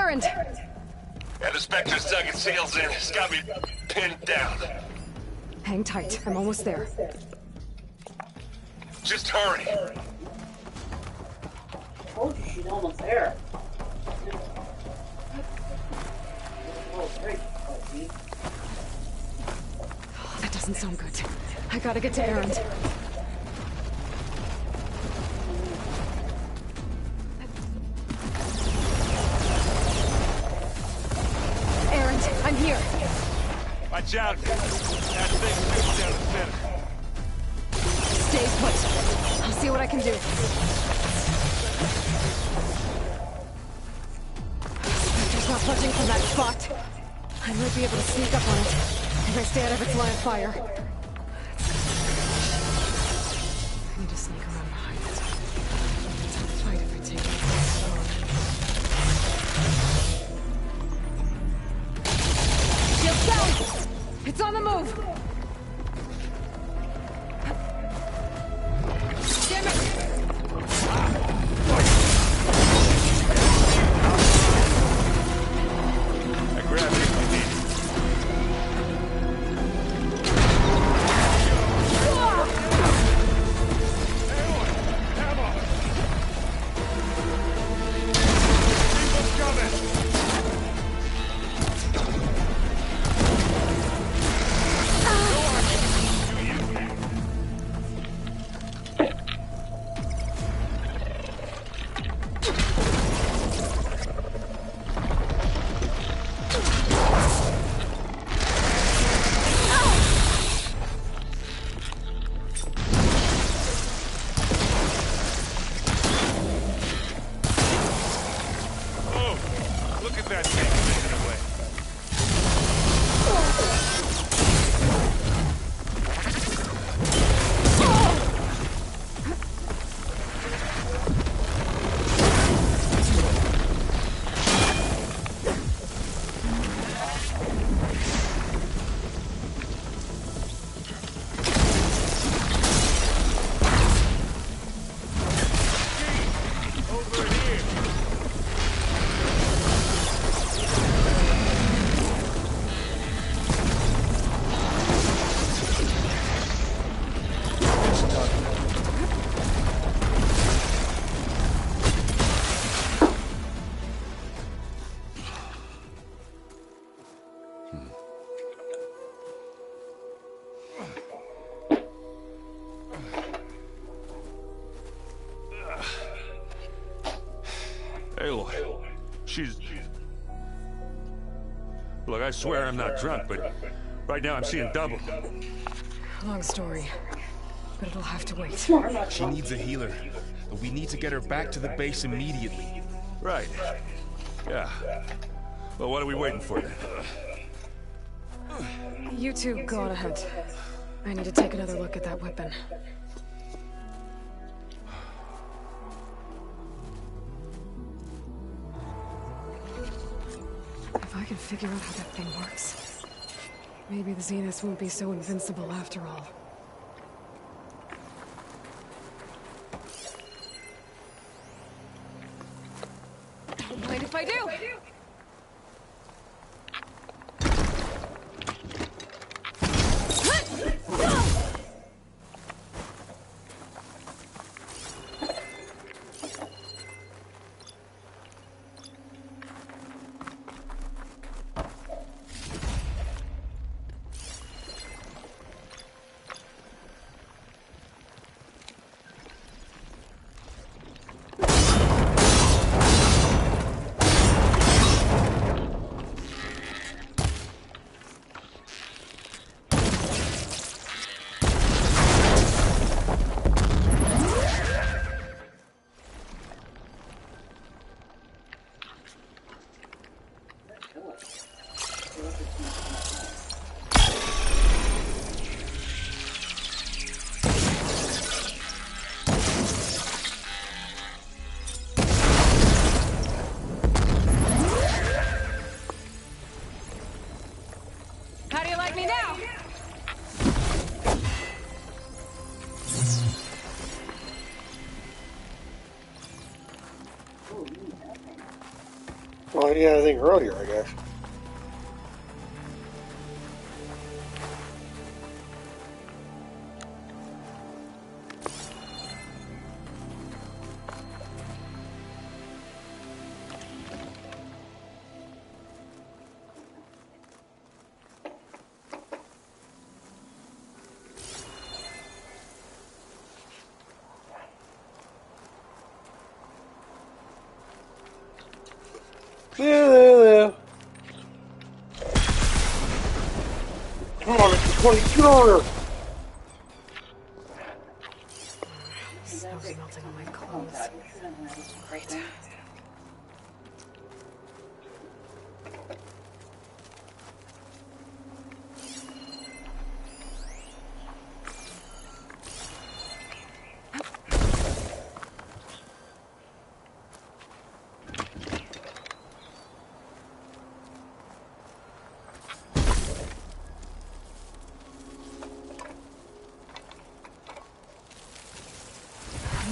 Erend! Yeah, the Spectre's dug its heels in. It's got me pinned down. Hang tight. I'm almost there. Just hurry. I told you she's almost there. Oh, that doesn't sound good. I gotta get to Erend. Erend, I'm here. Watch out! That thing's moving down the center. Stay put. I'll see what I can do. Spectre's not budging from that spot. I might be able to sneak up on it if I stay out of its line of fire. I need to sneak around behind it. It's a fight if I take it slow. Shield down! It's on the move! Damn it! I grabbed it if we need it. Look at that thing taken away. Over here. Aloy, she's... Look, I swear I'm not drunk, but right now I'm seeing double. Long story, but it'll have to wait. She needs a healer, but we need to get her back to the base immediately. Right. Yeah. Well, what are we waiting for then? You two go on ahead. I need to take another look at that weapon. If I can figure out how that thing works, maybe the Zeniths won't be so invincible after all. Don't mind if I do! Well, yeah, I think earlier, I guess. Yeah. Come on, Mr. 20, get over here! Snow's melting on my clothes. Great.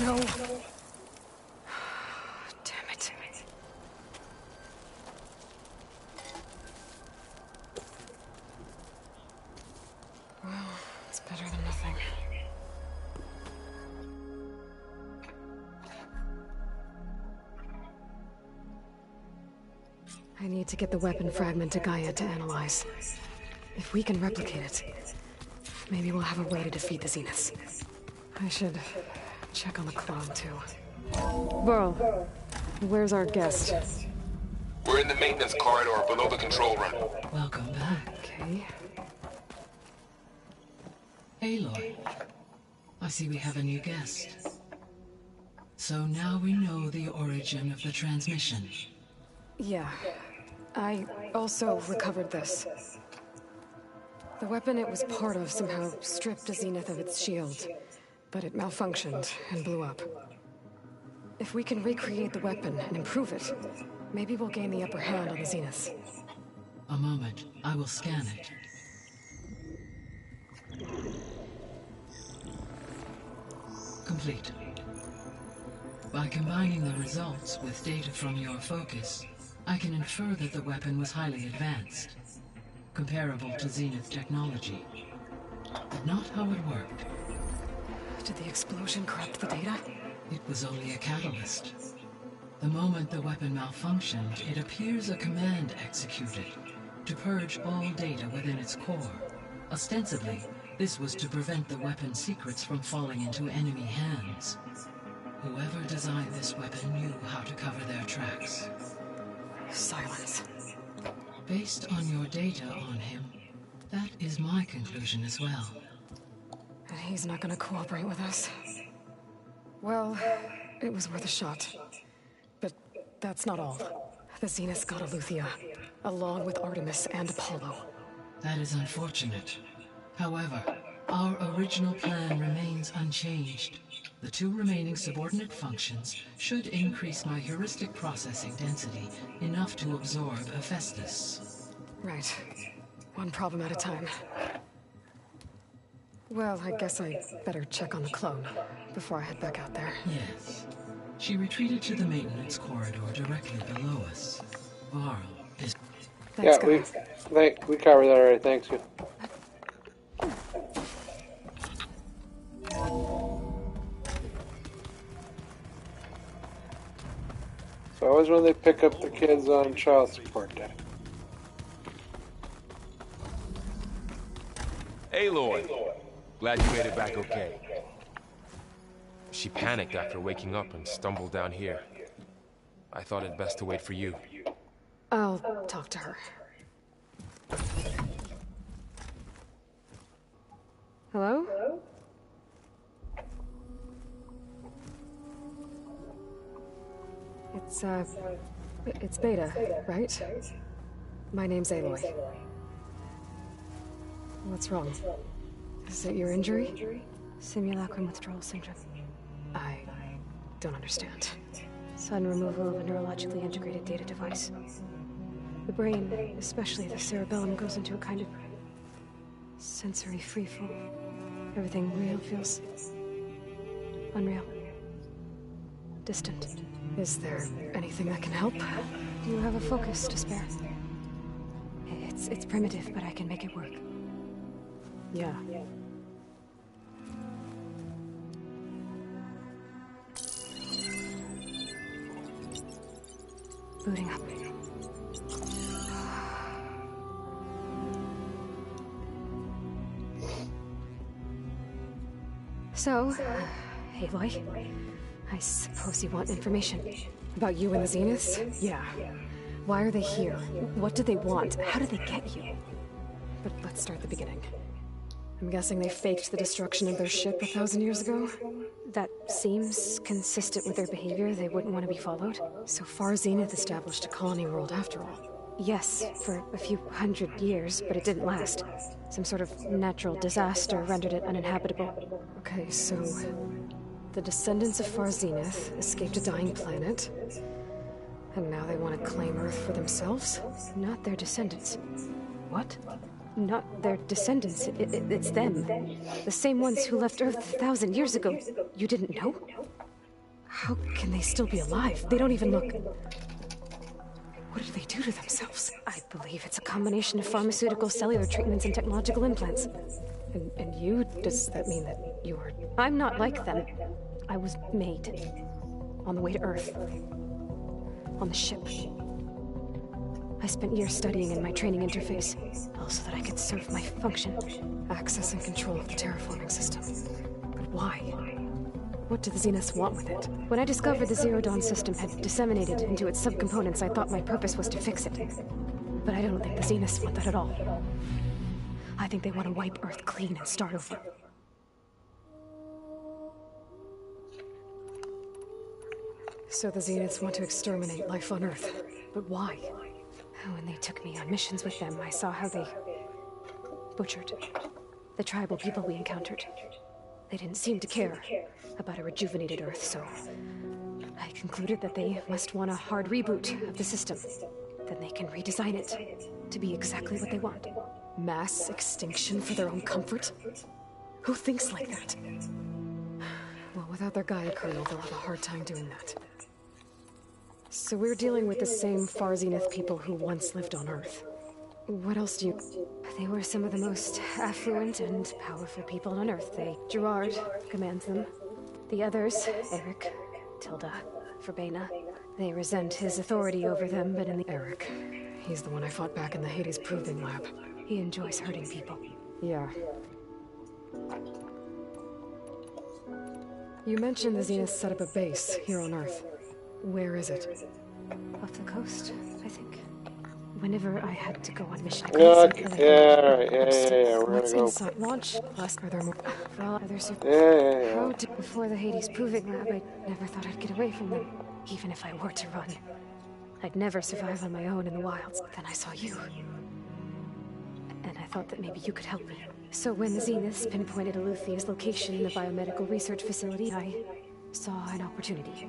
No. Damn it. Well, it's better than nothing. I need to get the weapon fragment to Gaia to analyze. If we can replicate it, maybe we'll have a way to defeat the Zeniths. I should check on the clone, too. Burl, where's our guest? We're in the maintenance corridor below the control room. Welcome back. Okay. Aloy, I see we have a new guest. So now we know the origin of the transmission. Yeah. I also recovered this. The weapon it was part of somehow stripped a Zenith of its shield, but it malfunctioned and blew up. If we can recreate the weapon and improve it, maybe we'll gain the upper hand on the Zeniths. A moment, I will scan it. Complete. By combining the results with data from your focus, I can infer that the weapon was highly advanced, comparable to Zenith technology. But not how it worked. Did the explosion corrupt the data? It was only a catalyst. The moment the weapon malfunctioned, it appears a command executed to purge all data within its core. Ostensibly, this was to prevent the weapon's secrets from falling into enemy hands. Whoever designed this weapon knew how to cover their tracks. Silence. Based on your data on him, that is my conclusion as well. And he's not gonna cooperate with us. Well, it was worth a shot. But that's not all. The Zeniths got Aletheia, along with Artemis and Apollo. That is unfortunate. However, our original plan remains unchanged. The two remaining subordinate functions should increase my heuristic processing density enough to absorb Hephaestus. Right. One problem at a time. Well, I guess I better check on the clone before I head back out there. Yes. She retreated to the maintenance corridor directly below us. Varl is... Thanks, Yeah, guys. we covered that already, thanks you. So always when they pick up the kids on child support day. Aloy! Glad you made it back okay. She panicked after waking up and stumbled down here. I thought it best to wait for you. I'll talk to her. Hello? It's Beta, right? My name's Aloy. What's wrong? Is it your injury? Simulacrum withdrawal syndrome. I don't understand. Sudden removal of a neurologically integrated data device. The brain, especially the cerebellum, goes into a kind of sensory freefall. Everything real feels unreal. distant. Is there anything that can help? Do you have a focus to spare? It's primitive, but I can make it work. Yeah. Booting up. So, Aloy, I suppose you want information. About you and the Zeniths? Yeah. Why are they here? What do they want? How did they get you? But let's start at the beginning. I'm guessing they faked the destruction of their ship 1,000 years ago? That seems consistent with their behavior. They wouldn't want to be followed. So far, Zenith established a colony world after all. Yes, for a few hundred years, but it didn't last. Some sort of natural disaster rendered it uninhabitable. Okay, so the descendants of Far Zenith escaped a dying planet, and now they want to claim Earth for themselves? Not their descendants. What? Not their descendants. It's them. The same ones who left Earth 1,000 years ago. You didn't know? How can they still be alive? They don't even look... What did they do to themselves? I believe it's a combination of pharmaceutical, cellular treatments, and technological implants. And you? Does that mean that you're... I'm not like them. I was made. On the way to Earth. On the ship. I spent years studying in my training interface, all so that I could serve my function. Access and control of the terraforming system. But why? What do the Zeniths want with it? When I discovered the Zero Dawn system had disseminated into its subcomponents, I thought my purpose was to fix it. But I don't think the Zeniths want that at all. I think they want to wipe Earth clean and start over. So the Zeniths want to exterminate life on Earth. But why? When they took me on missions with them, I saw how they butchered the tribal people we encountered. They didn't seem to care about a rejuvenated Earth, so I concluded that they must want a hard reboot of the system. Then they can redesign it to be exactly what they want. Mass extinction for their own comfort? Who thinks like that? Well, without their Gaia kernel, they'll have a hard time doing that. So we're dealing with the same Far Zenith people who once lived on Earth. What else do you... They were some of the most affluent and powerful people on Earth. Gerard commands them. The others, Eric, Tilda, Verbena, they resent his authority over them, but in the... Eric. He's the one I fought back in the Hades Proving Lab. He enjoys hurting people. Yeah. You mentioned the Zeniths set up a base here on Earth. Where is it? Off the coast, I think. Whenever I had to go on mission. Okay, yeah, we're What's gonna go. inside? Launch plus. Are there more? Well, others are. Yeah. How did before the Hades Proving Lab? I never thought I'd get away from them, even if I were to run. I'd never survive on my own in the wilds. Then I saw you, and I thought that maybe you could help me. So when the Zeniths pinpointed Aluthia's location in the biomedical research facility, I saw an opportunity.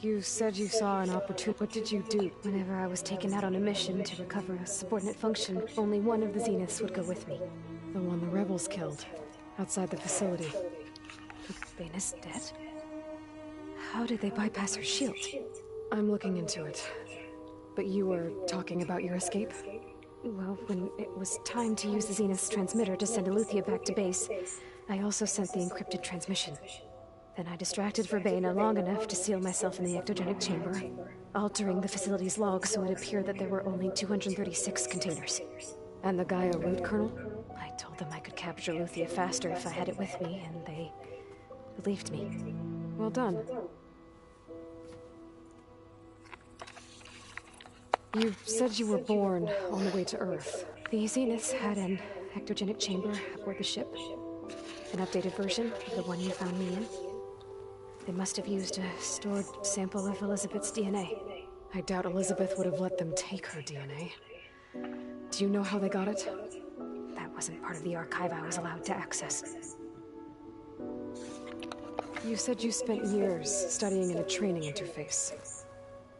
You said you saw an opportunity. What did you do? Whenever I was taken out on a mission to recover a subordinate function, only one of the Zeniths would go with me. The one the rebels killed, outside the facility. Vena's dead? How did they bypass her shield? I'm looking into it. But you were talking about your escape? Well, when it was time to use the Zenith's transmitter to send Aluthia back to base, I also sent the encrypted transmission. Then I distracted Verbena long enough to seal myself in the ectogenic chamber, altering the facility's log so it appeared that there were only 236 containers. And the Gaia root kernel? I told them I could capture Aluthia faster if I had it with me, and they believed me. Well done. You said you were born on the way to Earth. The Zeniths had an ectogenic chamber aboard the ship. An updated version of the one you found me in. They must have used a stored sample of Elizabeth's DNA. I doubt Elizabeth would have let them take her DNA. Do you know how they got it? That wasn't part of the archive I was allowed to access. You said you spent years studying in a training interface.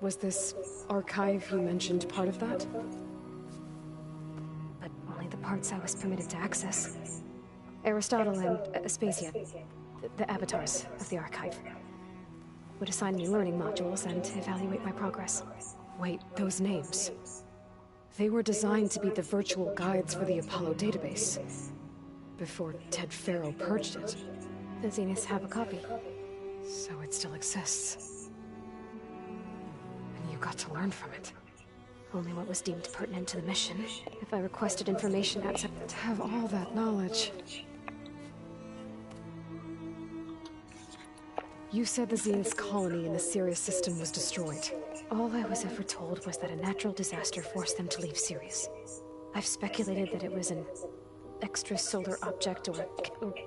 Was this archive you mentioned part of that? But only the parts I was permitted to access. Aristotle and Aspasia. the avatars of the archive. Would assign me learning modules and evaluate my progress. Wait, those names. They were designed to be the virtual guides for the Apollo database. Before Ted Farrow purged it. The Zeniths have a copy. So it still exists. And you got to learn from it. Only what was deemed pertinent to the mission. If I requested information outside... To have all that knowledge... You said the Zenith's colony in the Sirius system was destroyed. All I was ever told was that a natural disaster forced them to leave Sirius. I've speculated that it was an extrasolar object or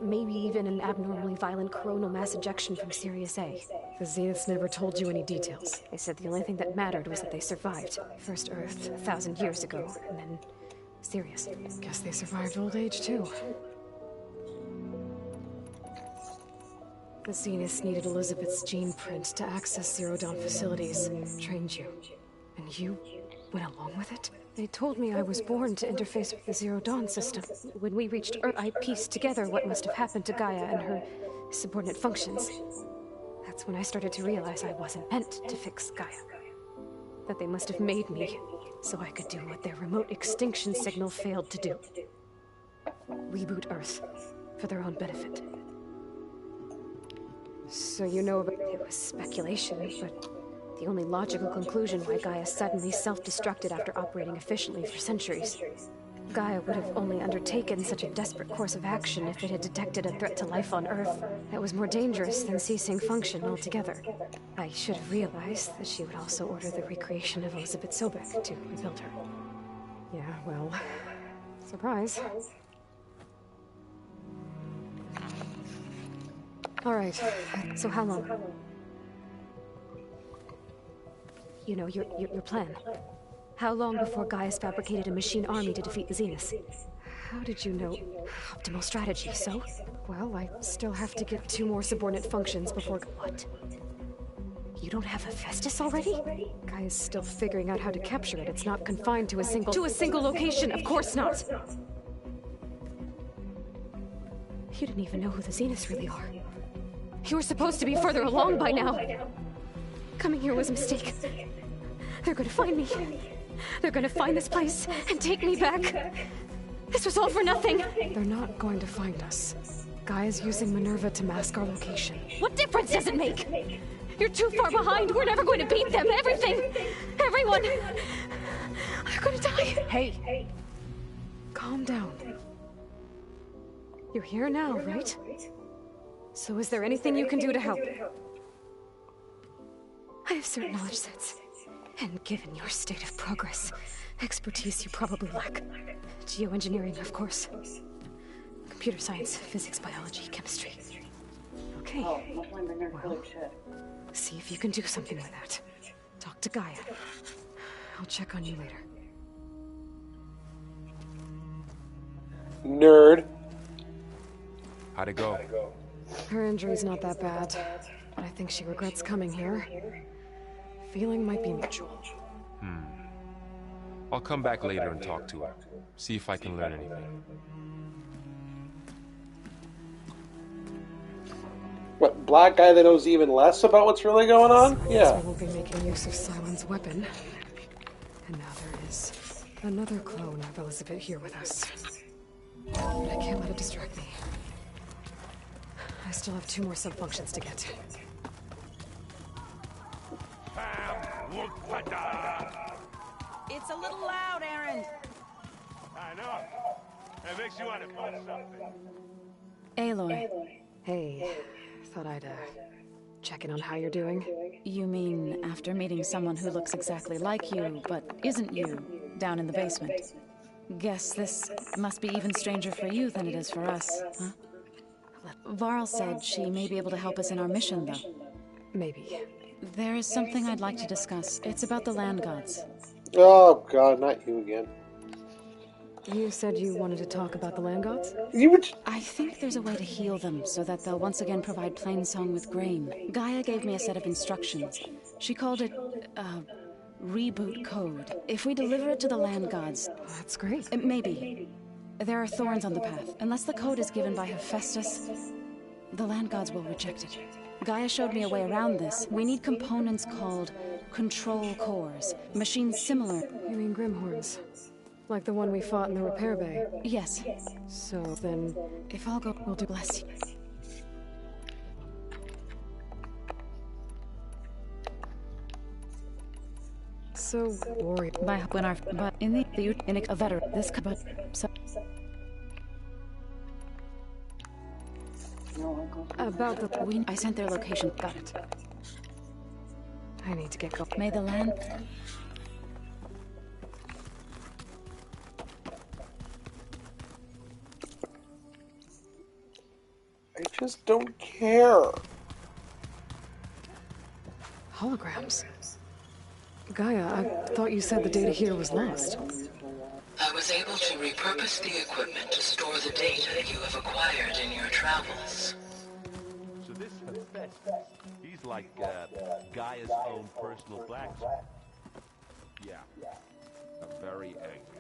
maybe even an abnormally violent coronal mass ejection from Sirius A. The Zeniths never told you any details. They said the only thing that mattered was that they survived. First Earth, 1,000 years ago, and then Sirius. Guess they survived old age, too. The Zeniths needed Elizabeth's gene print to access Zero Dawn facilities. Trained you. And you went along with it? They told me I was born to interface with the Zero Dawn system. When we reached Earth, I pieced together what must have happened to Gaia and her subordinate functions. That's when I started to realize I wasn't meant to fix Gaia. That they must have made me so I could do what their remote extinction signal failed to do. Reboot Earth for their own benefit. So you know about... It was speculation, but the only logical conclusion why Gaia suddenly self-destructed after operating efficiently for centuries. Gaia would have only undertaken such a desperate course of action if it had detected a threat to life on Earth that was more dangerous than ceasing function altogether. I should have realized that she would also order the recreation of Elizabeth Sobek to rebuild her. Yeah, well... Surprise. All right, so how long? You know, your plan. How long before Gaia's fabricated a machine army to defeat the Zeniths? How did you know? Optimal strategy, so? Well, I still have to get 2 more subordinate functions before... What? You don't have Hephaestus already? Gaia's still figuring out how to capture it. It's not confined to a single... To a single location, of course not! You didn't even know who the Zeniths really are. You were supposed to be further along by now. Coming here was a mistake. They're gonna find me. They're gonna find this place and take me back. This was all for nothing. They're not going to find us. Gaia's using Minerva to mask our location. What difference does it make? You're too far behind. We're never going to beat them. Everything. Everyone. They're gonna die. Hey. Calm down. You're here now, right? So is there anything you can do to help? I have certain knowledge sets. And given your state of progress, expertise you probably lack. Geoengineering, of course. Computer science, physics, biology, chemistry. Okay. Well, see if you can do something with that. Talk to Gaia. I'll check on you later. Nerd. How'd it go? Her injury's not that bad, but I think she regrets coming here. Feeling might be mutual. I'll come back later and talk to her. See if I can learn anything. What, black guy that knows even less about what's really going on? Yeah. So we'll be making use of Sylens' weapon. And now there is another clone of Elizabeth here with us. But I can't let it distract me. I still have 2 more sub-functions to get. It's a little loud, Aaron. I know. It makes you want to punch something. Aloy. Hey, thought I'd, check in on how you're doing. You mean after meeting someone who looks exactly like you, but isn't you, down in the basement? Guess this must be even stranger for you than it is for us, huh? Varl said she may be able to help us in our mission, though. Maybe. There is something I'd like to discuss. It's about the land gods. Oh god, not you again. You said you wanted to talk about the land gods? I think there's a way to heal them so that they'll once again provide Plainsong with grain. Gaia gave me a set of instructions. She called it, reboot code. If we deliver it to the land gods... That's great. Maybe. There are thorns on the path. Unless the code is given by Hephaestus, The land gods will reject it. Gaia showed me a way around this. We need components called control cores. Machines similar. You mean Grimhorns? Like the one we fought in the repair bay? Yes. So then, if all go, we'll do bless you. So worried. By when our but in the in a veteran this but so about the I sent their location. Got it. I need to get going. May the land. I just don't care. Holograms. Gaia, I thought you said the data here was lost. I was able to repurpose the equipment to store the data you have acquired in your travels. So this he's like Gaia's own personal blacksmith. Yeah, a very angry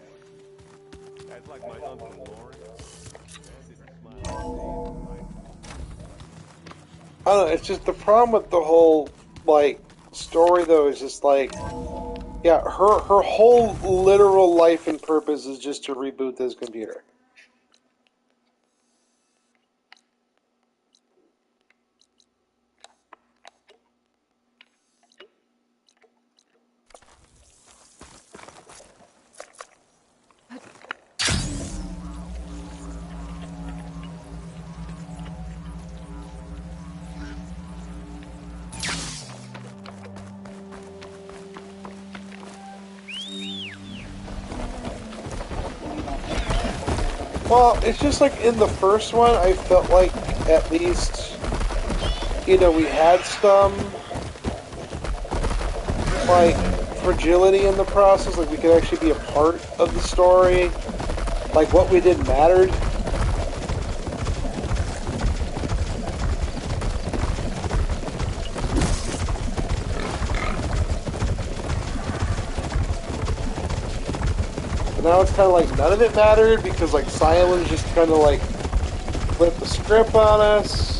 one. That's like my Uncle Lawrence. I don't know, it's just the problem with the whole, like, story, though, is just like, yeah, her whole literal life and purpose is just to reboot this computer. Well, it's just like in the first one, I felt like at least, you know, we had some, like, fragility in the process, like we could actually be a part of the story, like what we did mattered. Now it's kind of like none of it mattered because like Silence just kind of like flipped the script on us.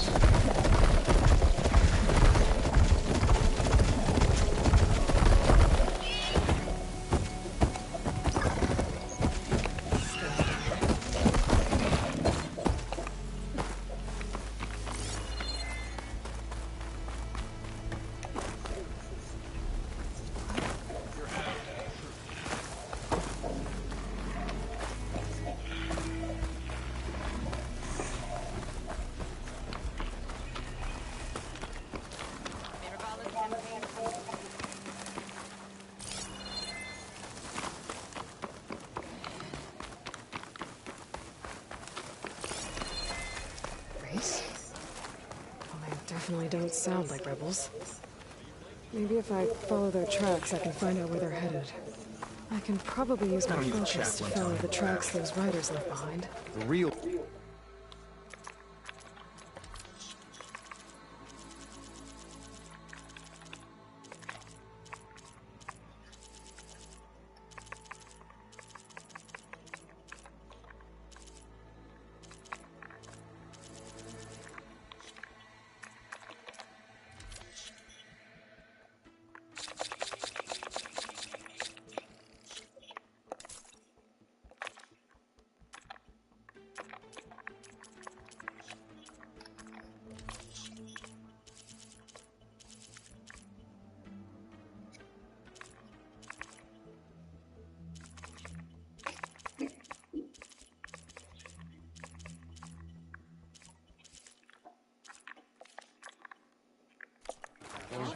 Definitely don't sound like rebels. Maybe if I follow their tracks, I can find out where they're headed. I can probably use my focus to follow the tracks those riders left behind. The real...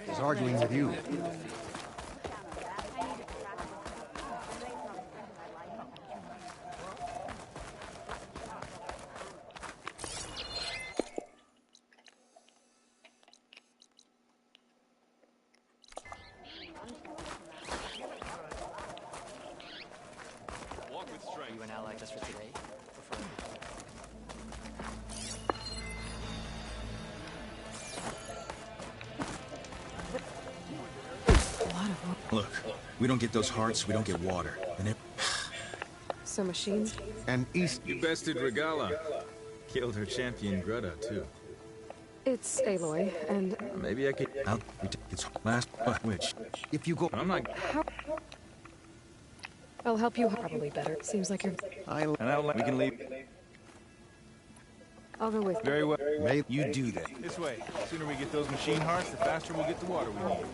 He's arguing with you. Walk with strength. You an ally just for today? Look, we don't get those hearts, we don't get water. And So machines? And East... You bested Regala. Killed her champion Greta, too. It's Aloy, and... Maybe I could... It's last... Which? If you go... I'm not... I'll help you probably better. Seems like you're... We can leave. I'll go with you. Very well. May you do that. This way. The sooner we get those machine hearts, the faster we'll get the water we need.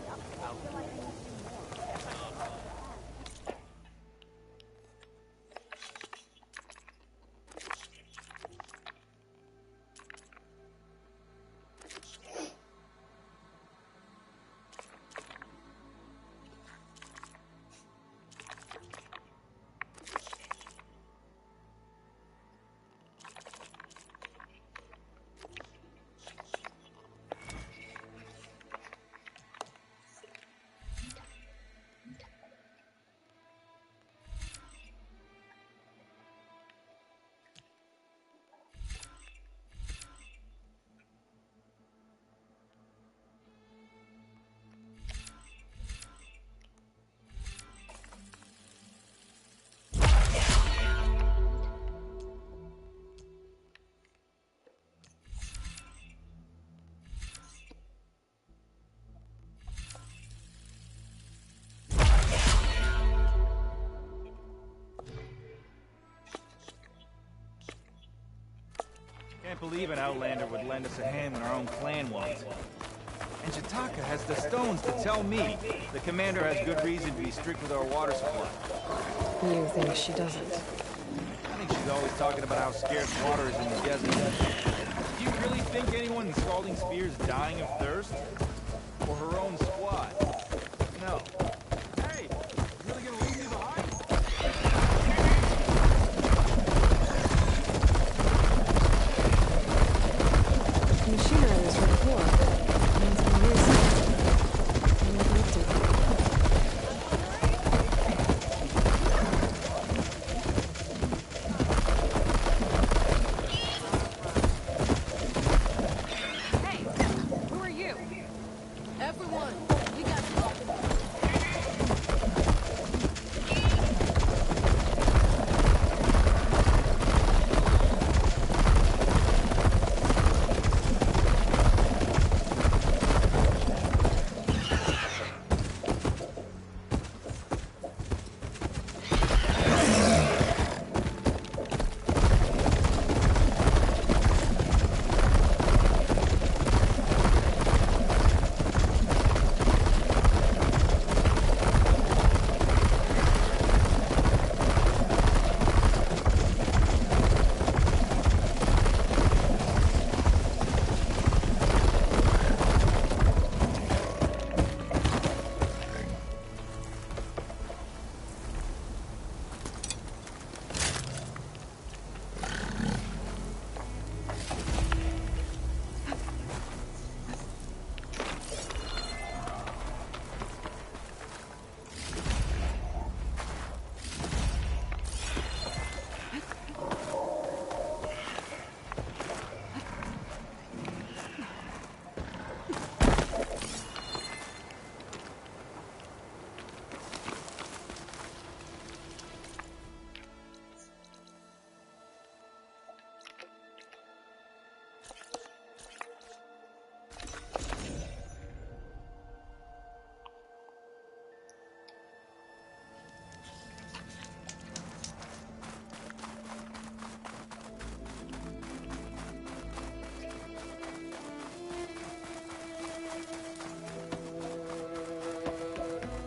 Can't believe an Outlander would lend us a hand when our own clan won't. And Jataka has the stones to tell me the commander has good reason to be strict with our water supply. You think she doesn't? I think she's always talking about how scarce water is in the desert. Do you really think anyone in Scalding Spear is dying of thirst? Or her own squad? No. Hey, you really gonna leave me behind? Machinery is from before. Means we knew something. We lived it. Hey, who are you? Everyone, we got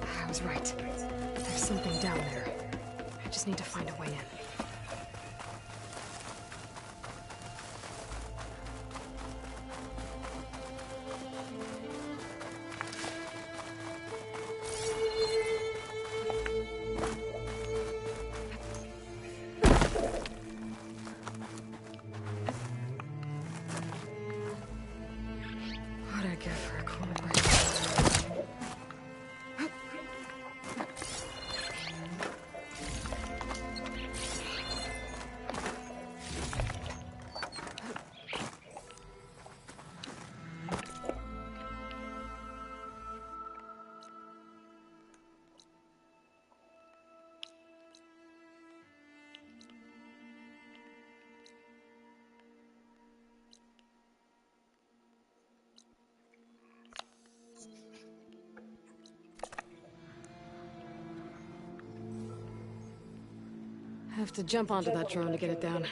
I was right. There's something down there. I just need to find a way in. What'd I give for a cool break? have to jump onto that drone to get it down.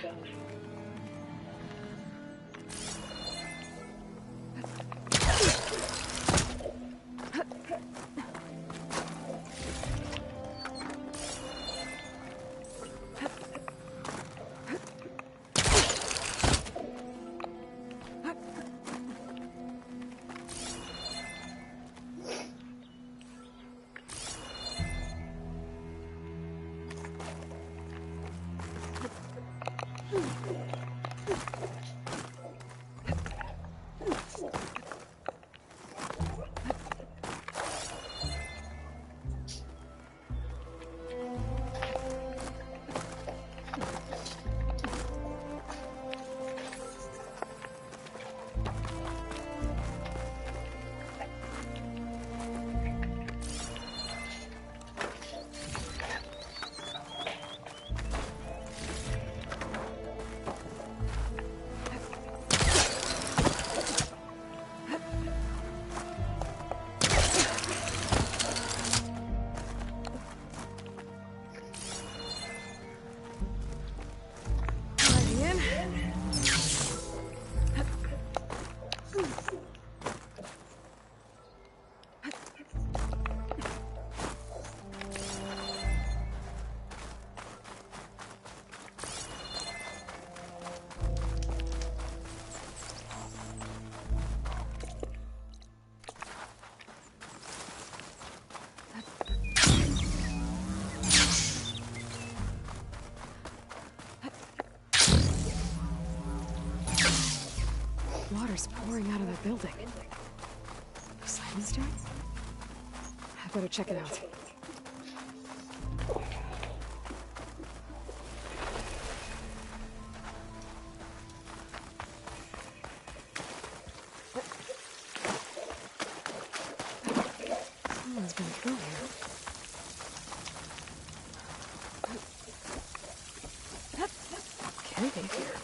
Water's pouring out of that building. Poseidon's doing? I better check it out. Someone's been through here. Can't be here.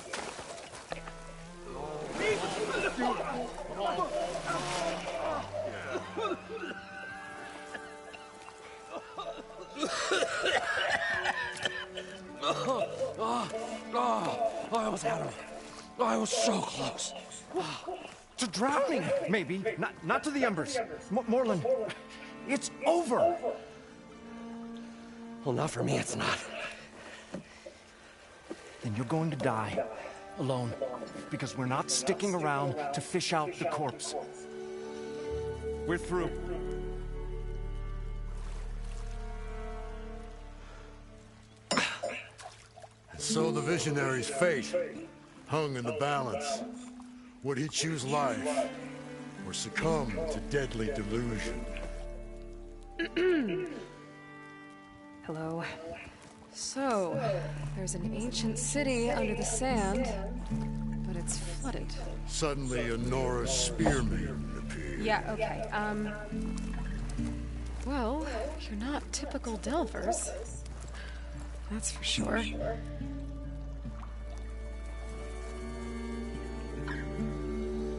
I almost had him. I was so close. To drowning, maybe. Not to the embers. Morlund, it's over. Well, not for me, it's not. Then you're going to die. Alone. Because we're not sticking around to fish out the corpse. We're through. So the visionary's fate hung in the balance. Would he choose life or succumb to deadly delusion? Hello. So, there's an ancient city under the sand, but it's flooded. Suddenly a Nora spearman appeared. Yeah, okay, well, you're not typical Delvers. That's for sure.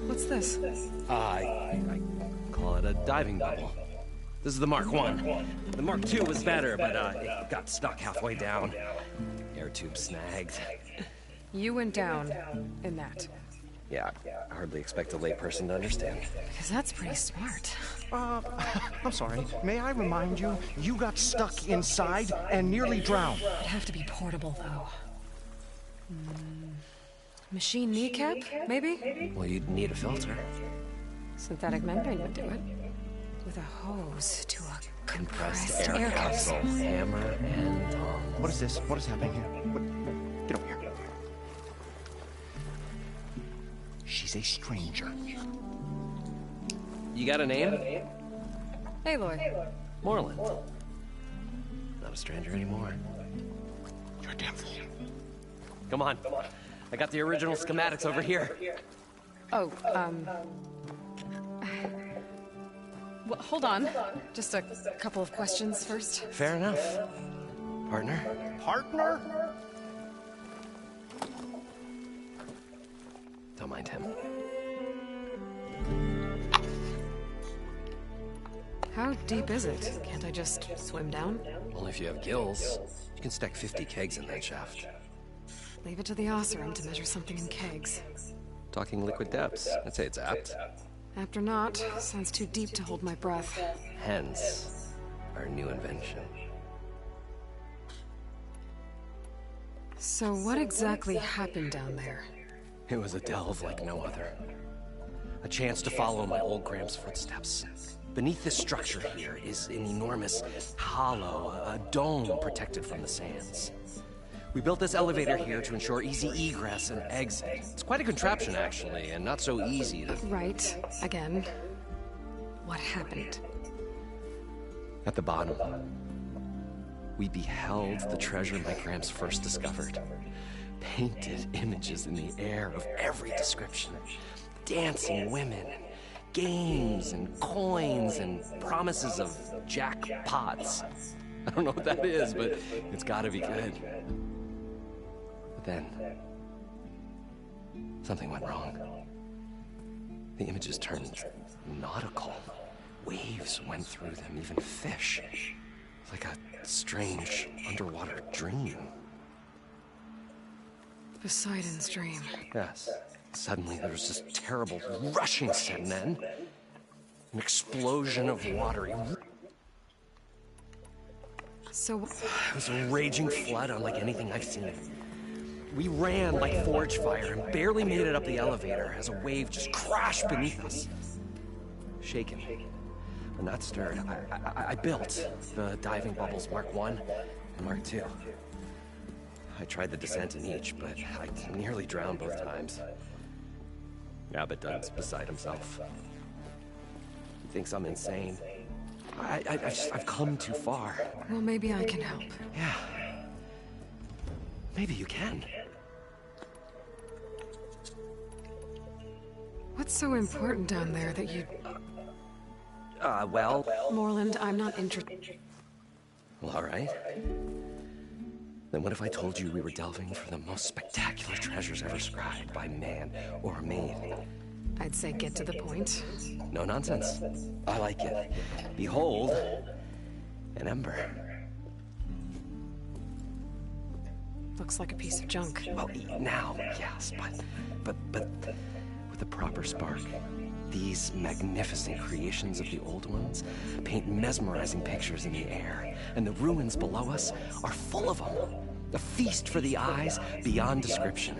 What's this? I call it a diving bubble. This is the Mark I. The Mark II was better, but it got stuck halfway down. Air tube snagged. You went down in that. Yeah, I hardly expect a layperson to understand. Because that's pretty smart. I'm sorry. May I remind you, you got stuck inside and nearly drowned. It'd have to be portable, though. Machine kneecap, maybe? Well, you'd need a filter. Synthetic membrane would do it. With a hose to a compressed air capsule. Hammer and tongs. What is this? What is happening here? Get over here. She's a stranger. You got a name? Aloy. Morlund. Not a stranger anymore. You're a damn fool. Come on. I got the original schematics over here. Oh, well, hold on. Just a couple of questions first. Fair enough. Partner? Partner? Don't mind him. How deep is it? Can't I just swim down? Only if you have gills. You can stack 50 kegs in that shaft. Leave it to the Oseram to measure something in kegs. Talking liquid depths. I'd say it's apt. Apt or not, sounds too deep to hold my breath. Hence, our new invention. So what exactly happened down there? It was a delve like no other. A chance to follow my old Gramps' footsteps. Beneath this structure here is an enormous hollow, a dome protected from the sands. We built this elevator here to ensure easy egress and exit. It's quite a contraption, actually, and not so easy to... Right. Again. What happened? At the bottom, we beheld the treasure my Gramps first discovered. Painted images in the air of every description. Dancing women, games and coins and promises of jackpots. I don't know what that is, but it's gotta be good. But then, something went wrong. The images turned nautical. Waves went through them, even fish. Like a strange underwater dream. Poseidon's dream. Yes. Suddenly there was this terrible rushing sound, and then an explosion of water. So... It was a raging flood unlike anything I've seen. We ran like forge fire and barely made it up the elevator as a wave just crashed beneath us. Shaken, but not stirred, I built the diving bubbles Mark I and Mark II. I tried the descent in each, but I nearly drowned both times. Abaddon's beside himself. He thinks I'm insane. I've come too far. Well, maybe I can help. Yeah. Maybe you can. What's so important down there that you... well... Morland, I'm not interested. Well, all right. Then what if I told you we were delving for the most spectacular treasures ever scribed by man or maid? I'd say get to the point. No nonsense. I like it. Behold, an ember. Looks like a piece of junk. Well, now, yes, but with the proper spark. These magnificent creations of the old ones paint mesmerizing pictures in the air, and the ruins below us are full of them. A feast for the eyes beyond description.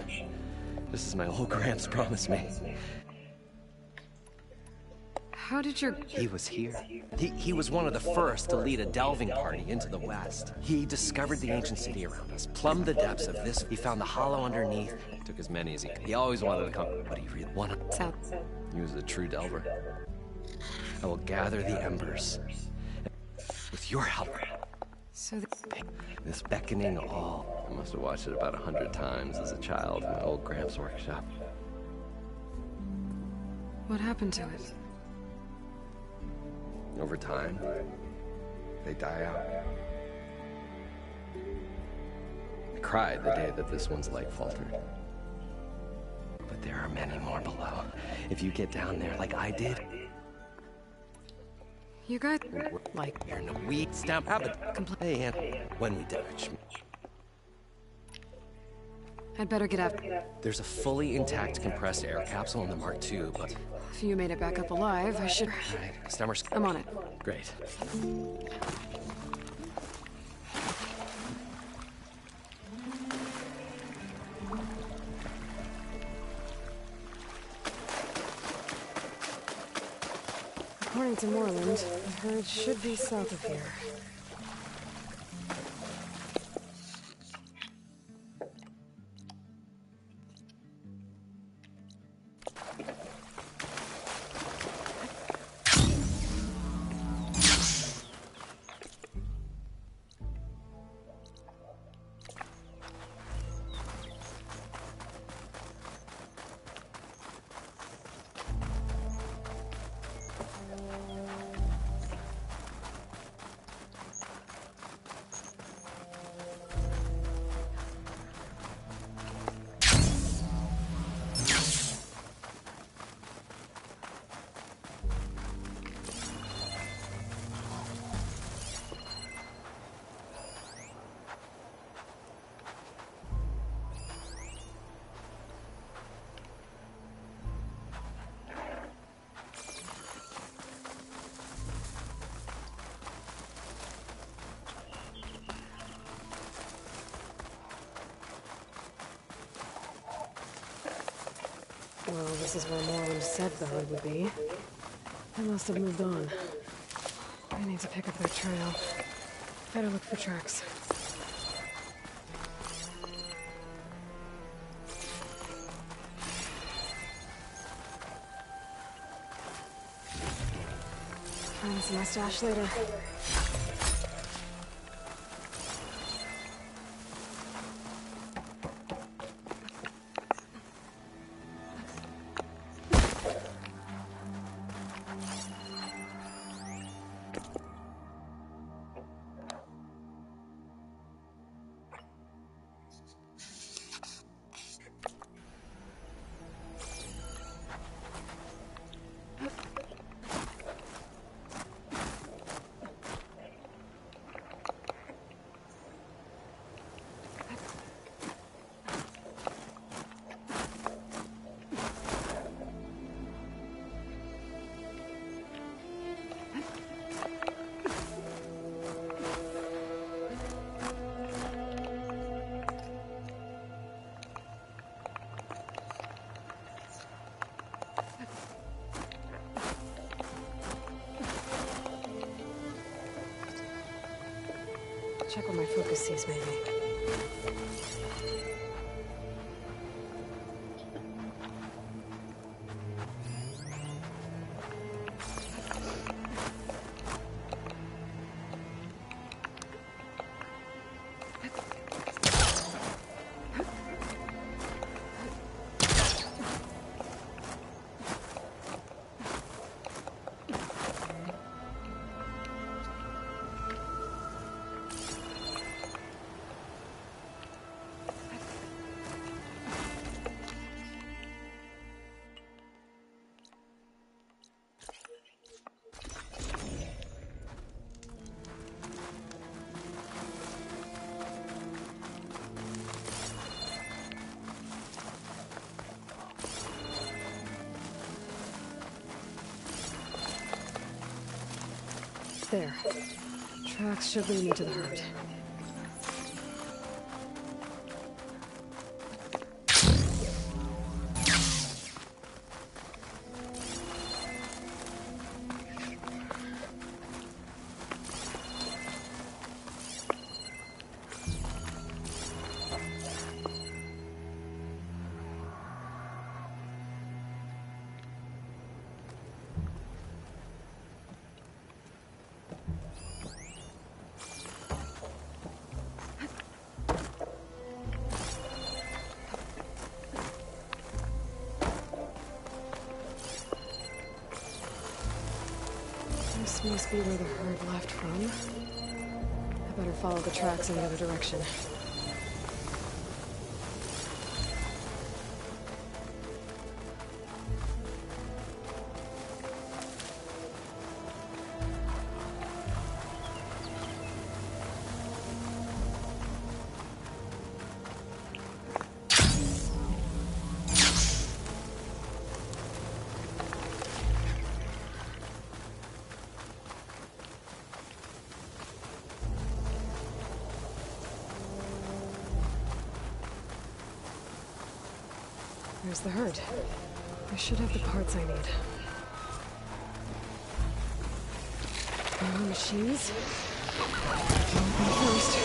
This is my old Gramps promised me. How did your... He was here. He was one of the first to lead a delving party into the West. He discovered the ancient city around us, plumbed the depths of this. He found the hollow underneath, took as many as he could. He always wanted to come, but he really wanted... He was a true delver. I will gather the embers. With your help. So this beckoning all. I must have watched it about 100 times as a child in my old Gramps' workshop. What happened to it? Over time, they die out. I cried the day that this one's leg faltered. But there are many more below. If you get down there like I did... You guys... like... You're in a weed stamp habit. Hey, and when we did I'd better get out. There's a fully intact compressed air capsule in the Mark II, but... If you made it back up alive, I should... Right. I'm on it. Great. According to Morland, the herd should be south of here. Well, this is where Morland said Bella would be. They must have moved on. I need to pick up their trail. Better look for tracks. Find us my stash later. Check what my focus sees, maybe. There. Tracks should lead me to the herd. This must be where the herd left from. I better follow the tracks in the other direction. There's the herd. I should have the parts I need. More machines? First.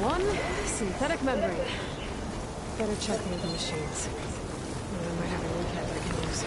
One synthetic membrane. Better check the other machines. I might have a recap I can use.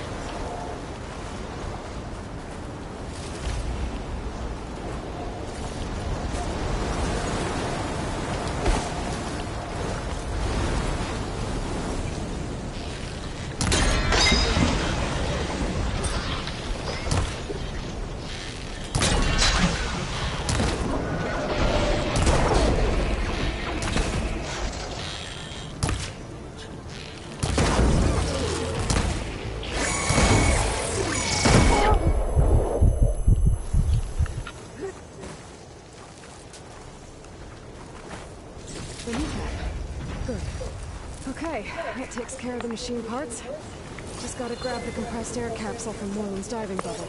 Good. Okay, that takes care of the machine parts. Just gotta grab the compressed air capsule from Moreland's diving bubble.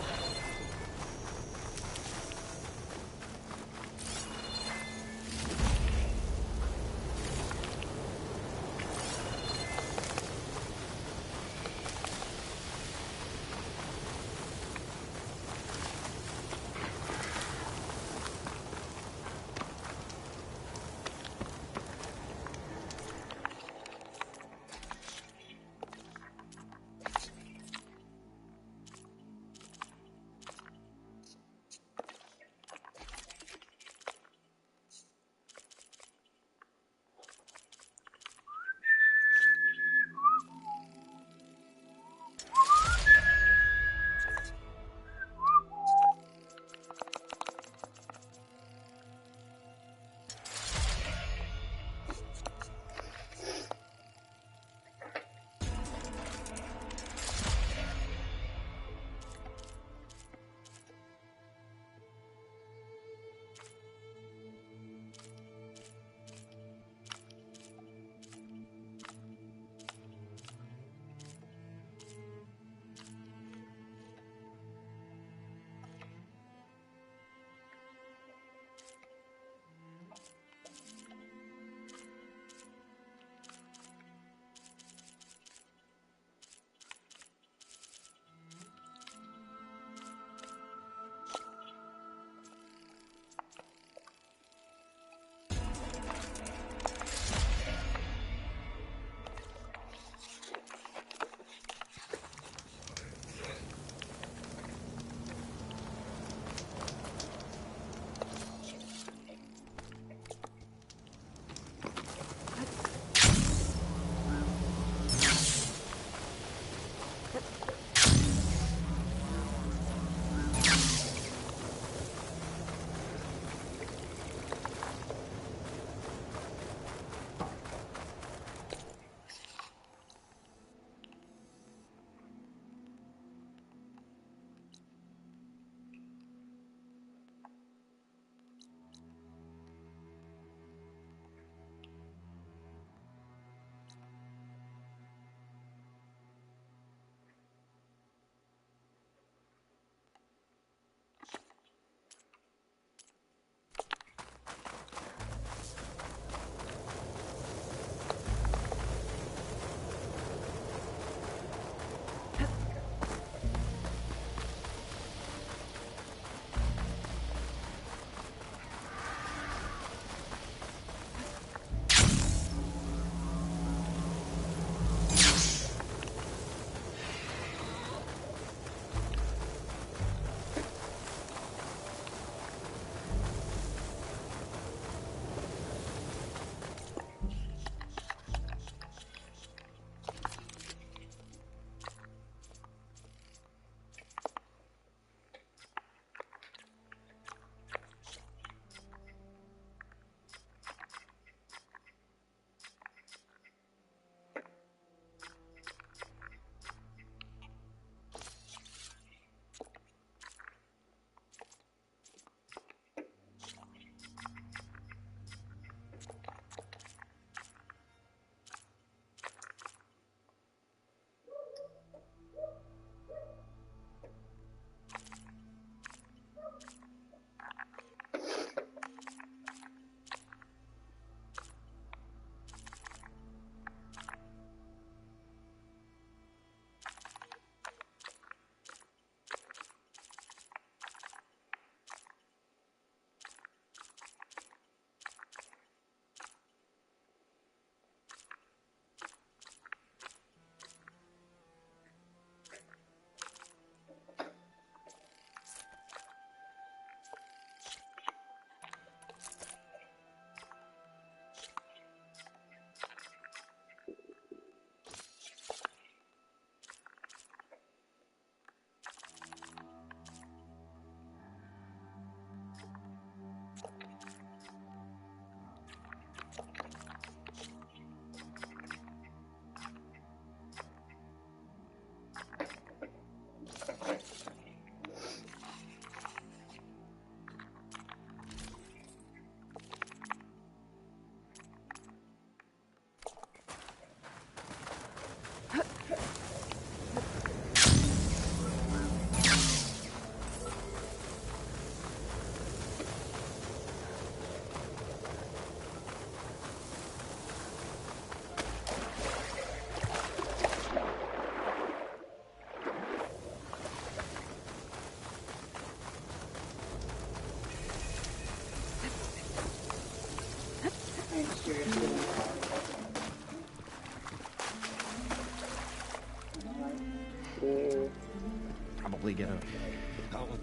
Probably get a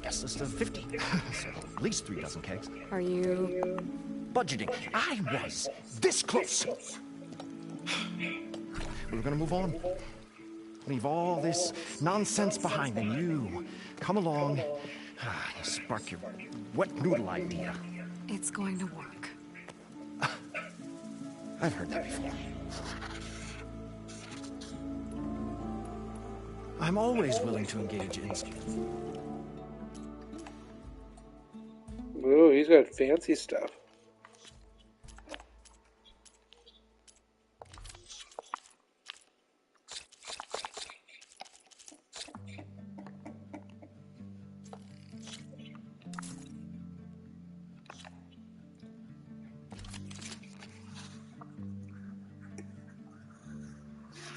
guest list of 50. So at least 3 dozen kegs. Are you... Budgeting. I was this close. We were gonna move on. Leave all this nonsense behind, and you come along, spark your wet noodle idea. It's going to work. I've heard that before. I'm always willing to engage in... Ooh, he's got fancy stuff.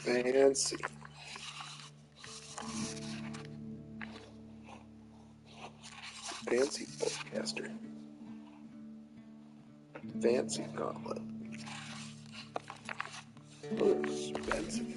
Fancy. Fancy Boltcaster. Fancy gauntlet. Oh, expensive.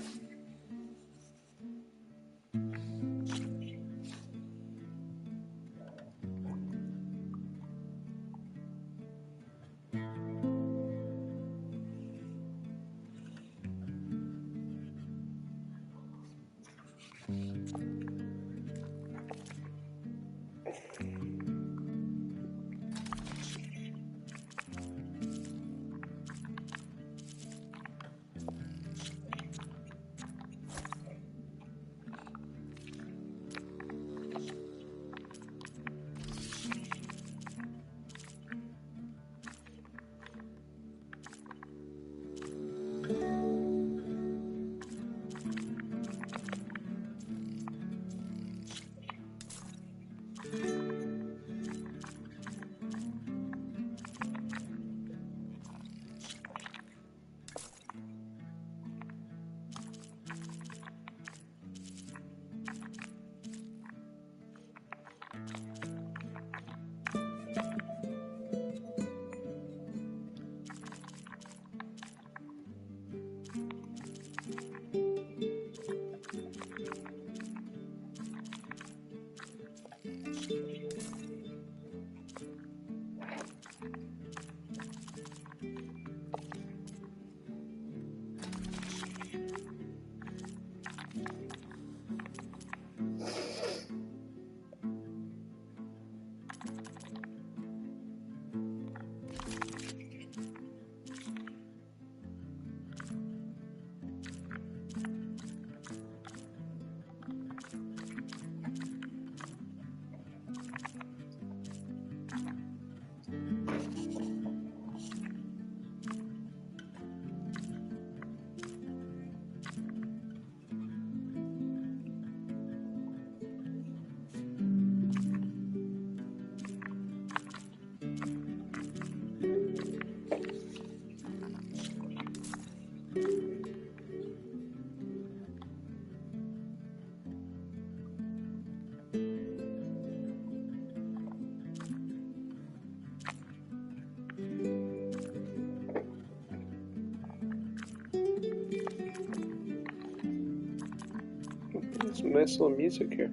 Some nice little music here.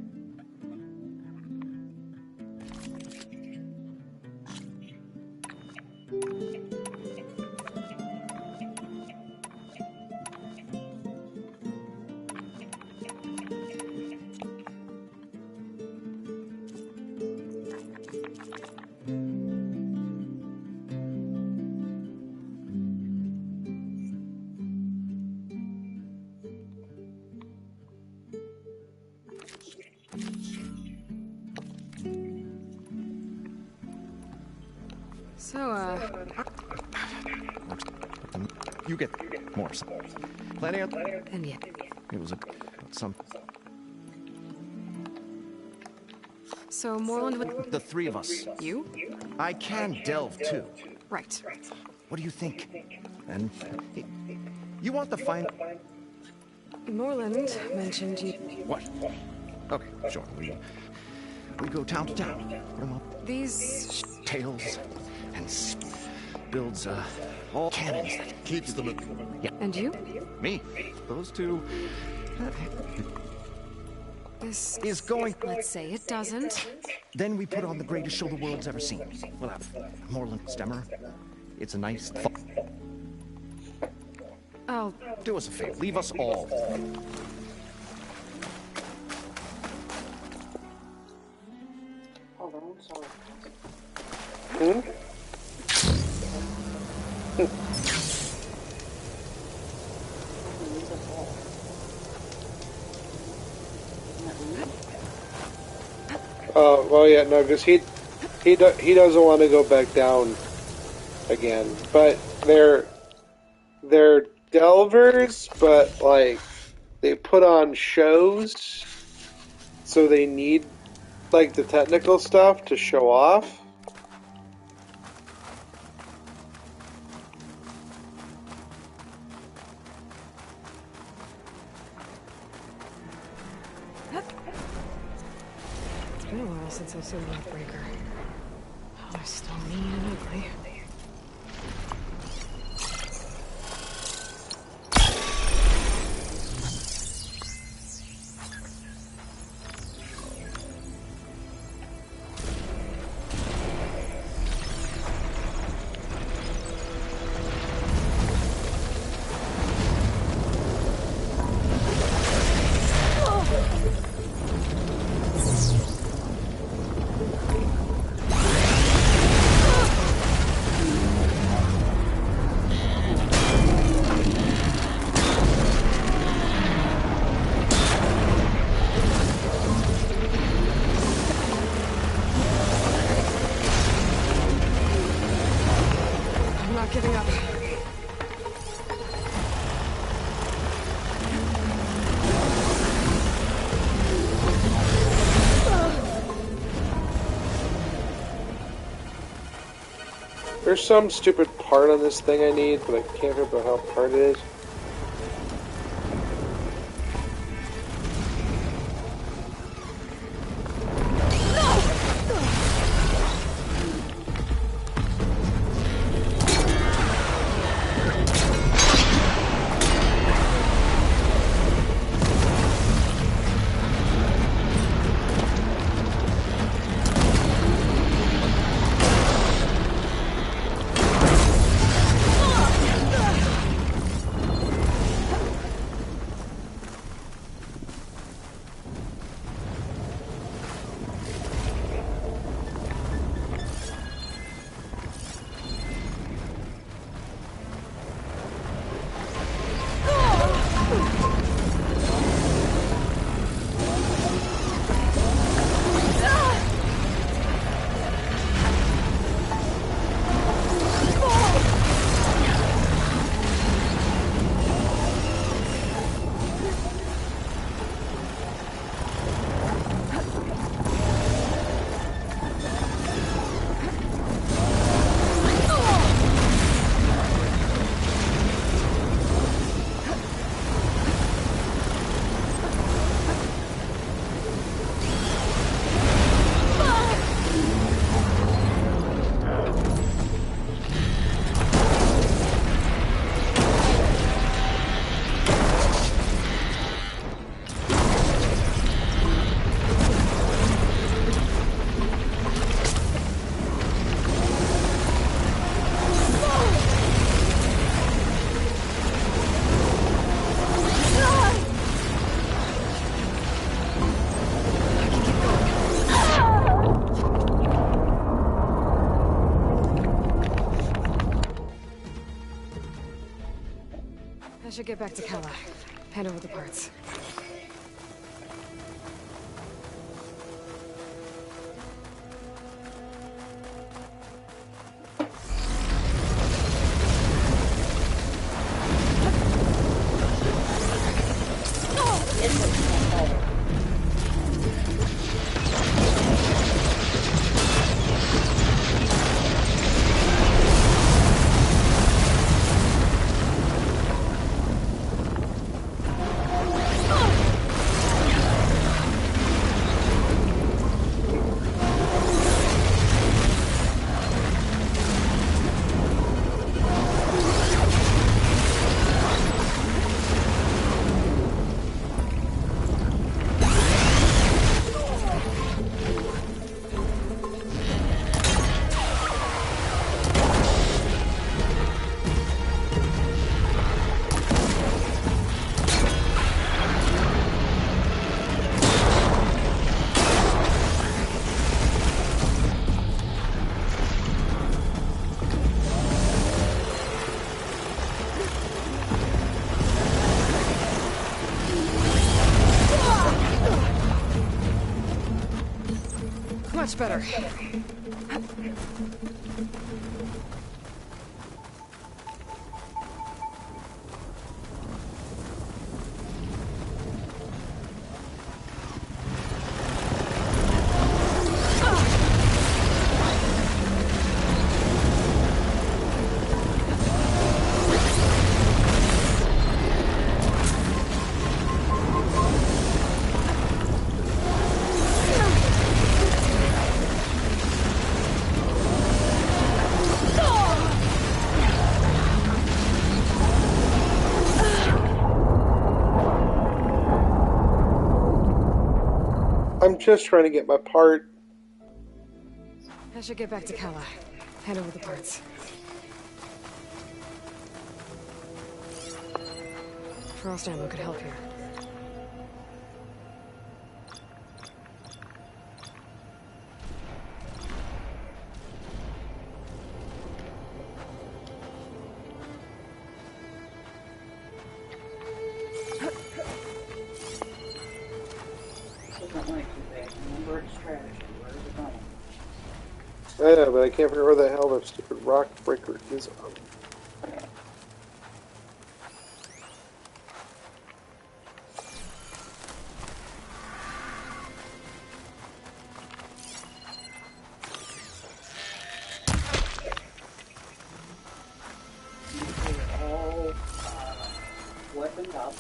So, You get more. Plenty of... And yet... It was some... So, Morland would... The 3 of us. You? I can delve, too. Right. What do you think? And... You want the final... Morland mentioned you... What? Okay, sure. We go town to town. Put 'em up. These... Tales and builds, all cannons that keeps them at... Yeah. And you? Me. Those two... This is going... Let's say it doesn't. Then we put on the greatest show the world's ever seen. We'll have Morlund Stemmer. It's a nice... I'll... Do us a favor. Leave us all. Hmm? Well, yeah, no, because he doesn't want to go back down again. But they're delvers, but like they put on shows, so they need like the technical stuff to show off. It's been a while since I've seen Lightbreaker. Oh, they're still mean and ugly. There's some stupid part on this thing I need, but I can't remember how part it is. I should get back to Kala. Hand over the parts. Much better. I'm just trying to get my part. I should get back to Kala. Hand over the parts. Frost ammo could help here. Yeah, but I can't figure out where the hell the stupid rock breaker is. All weaponed up.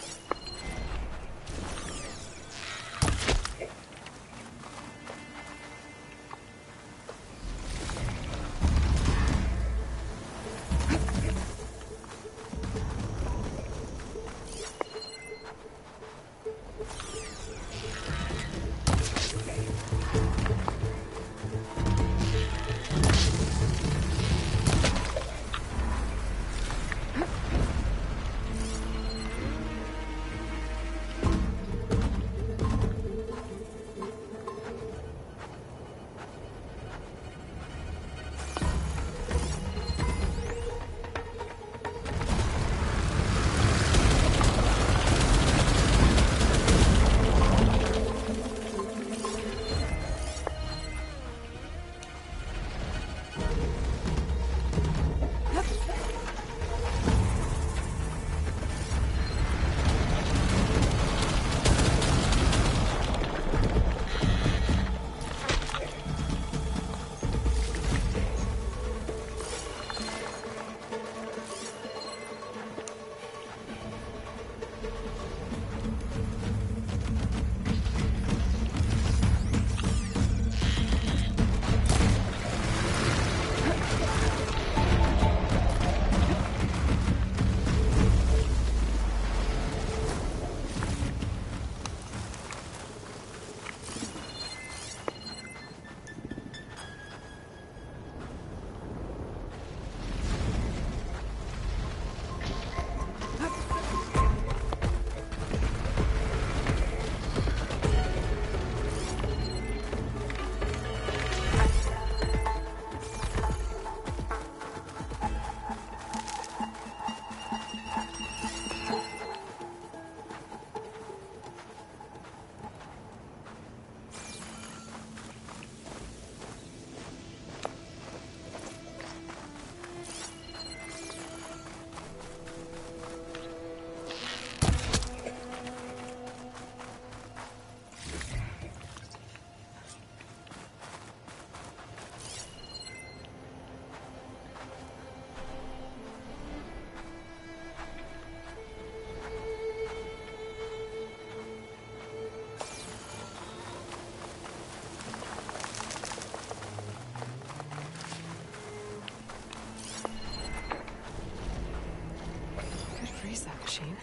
That machine.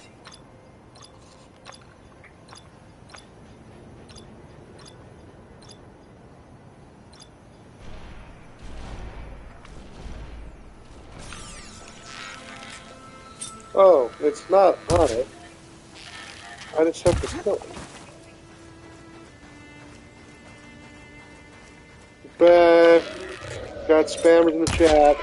Oh, it's not on it. I just have to kill it. Back. Got spammers in the chat.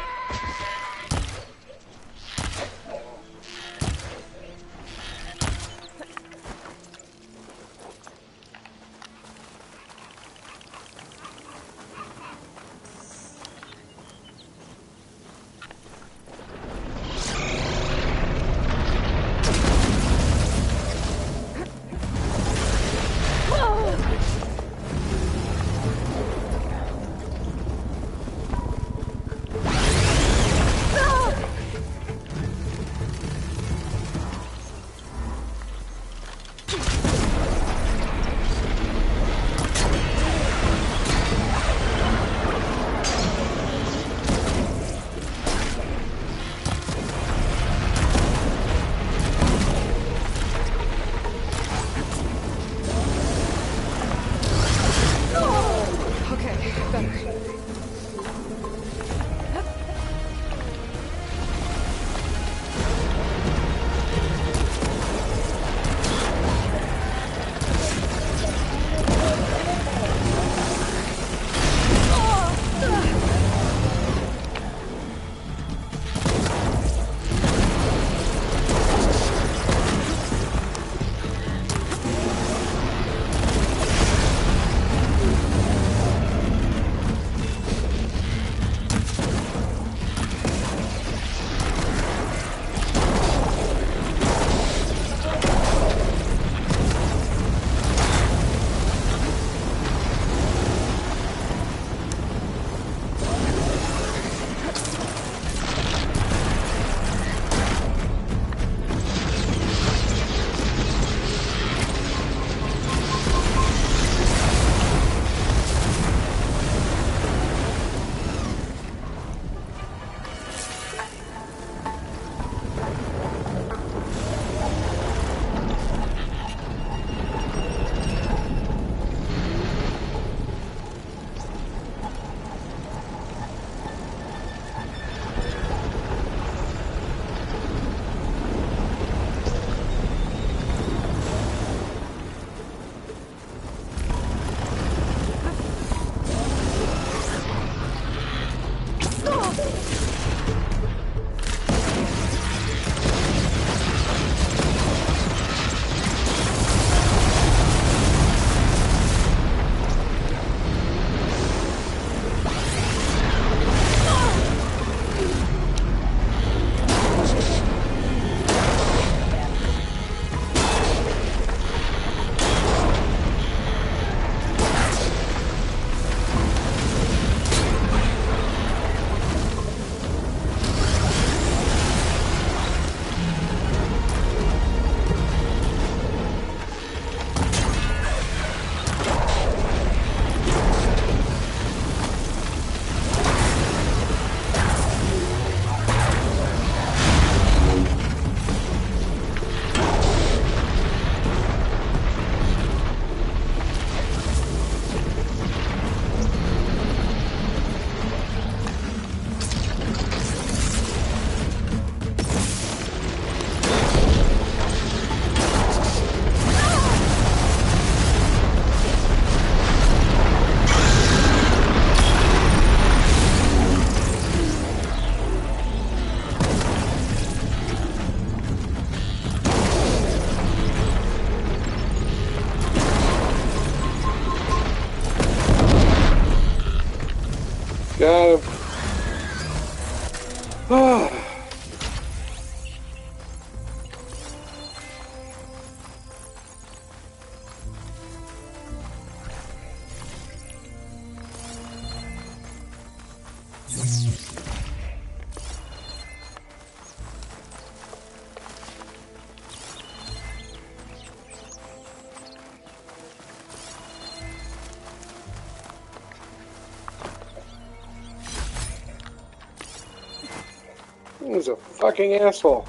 He's a fucking asshole.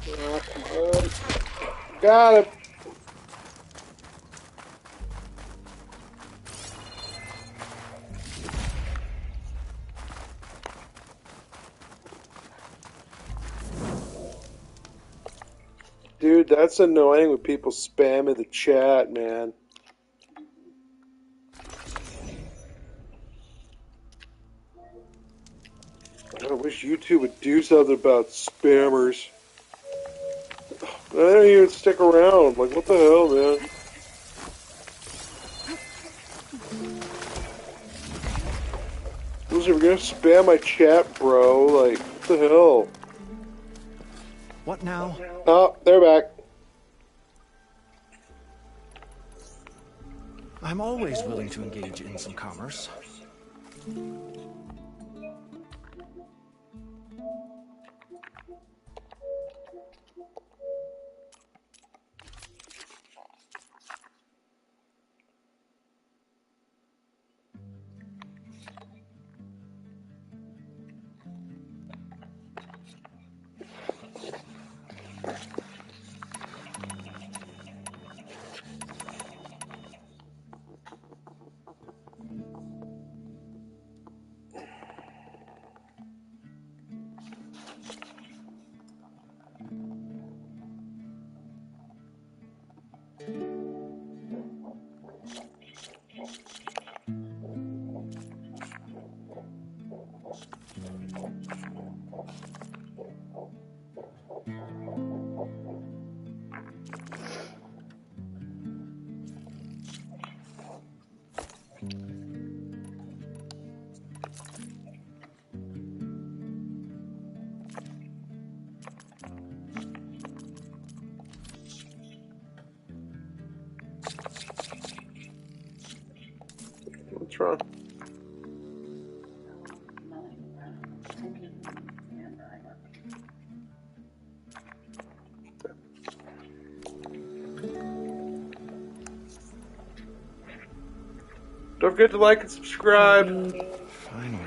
Oh, come on. Got it. Dude, that's annoying when people spam in the chat, man. I wish YouTube would do something about spammers. They don't even stick around. Like, what the hell, man? Listen, if you're gonna spam my chat, bro, like, what the hell? What now? Oh, they're back. I'm always willing to engage in some commerce. What's wrong? Don't forget to like and subscribe. Finally.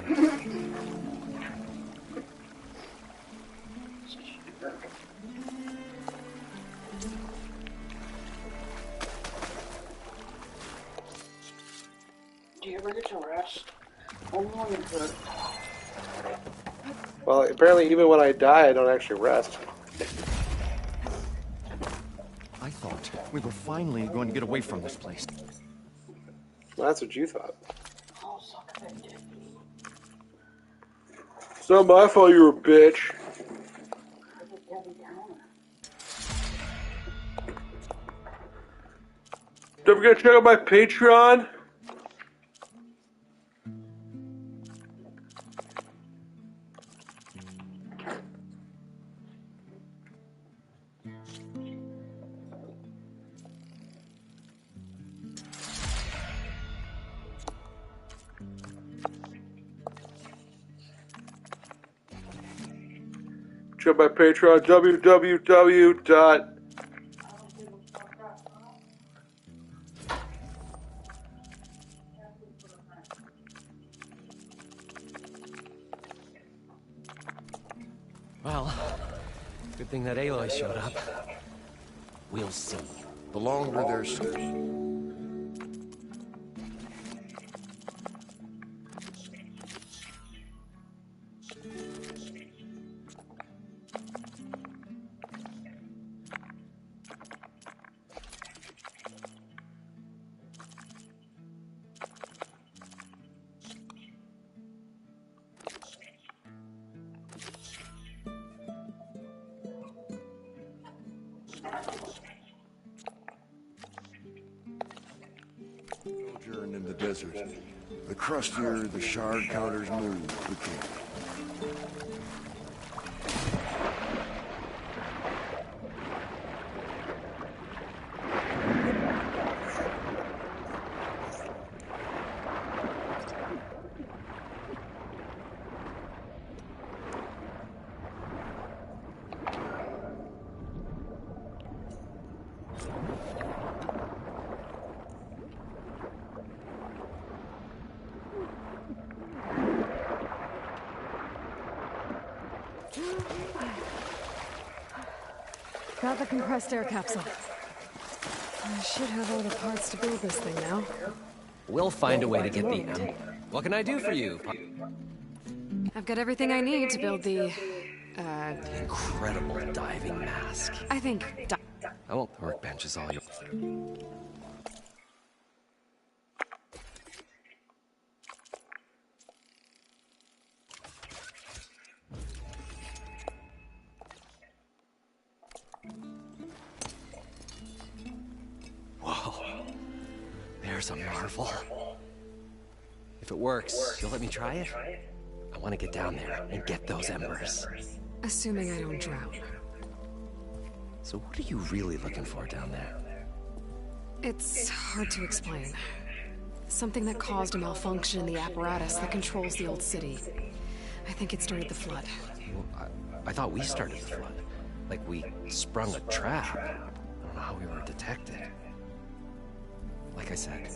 Do you ever get to rest? Only when you're hurt. Well, apparently even when I die, I don't actually rest. I thought we were finally going to get away from this place. Well, that's what you thought. Oh, suck it, dude. It's not my fault you were a bitch. Don't forget to check out my Patreon. Check out my Patreon, www. Well, good thing that Aloy showed up. We'll see. The longer there's... sojourn in the desert. The crustier the shard counters move, the king. Got the compressed air capsule. I should have all the parts to build this thing now. We'll find a way to get the What can I do for you? I've got everything I need to build the incredible diving mask. I think Oh, the workbench is all yours. Whoa. There's a marvel. If it works, you'll let me try it? I want to get down there and get those embers. Assuming I don't drown. So what are you really looking for down there? It's hard to explain. Something that caused a malfunction in the apparatus that controls the old city. I think it started the flood. Well, I thought we started the flood. Like we sprung a trap. I don't know how we were detected. Like I said,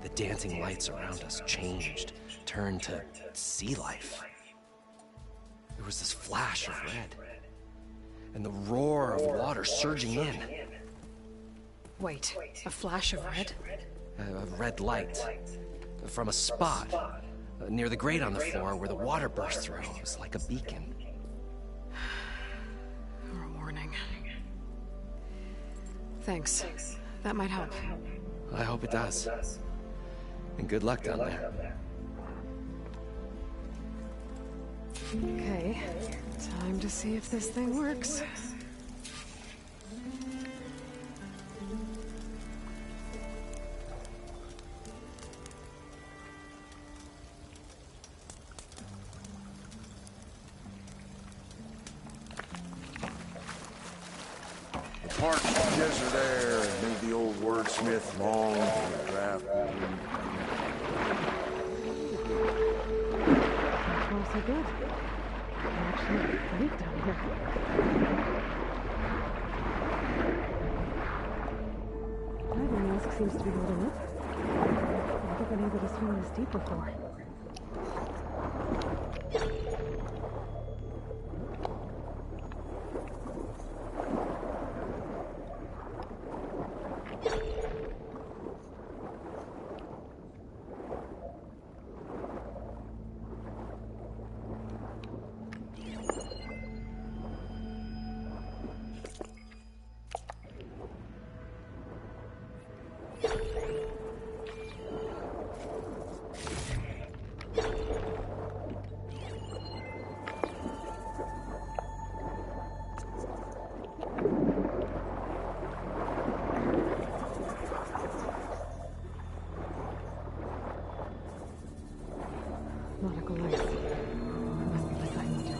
the dancing lights around us changed, turned to sea life. There was this flash of red, and the roar of water surging in. Wait, a flash of red? A red light from a spot near the grate on the floor where the water burst through. It was like a beacon. Or a warning. Thanks. That might help. I hope it does. And good luck down there. Okay, time to see if this thing works. The parched desert air made the old wordsmith long for the draft. So good. Actually, leak down here. Diving mask seems to be holding up. I've never been able to swim this deep before. Nautical lights. Must be the sign window.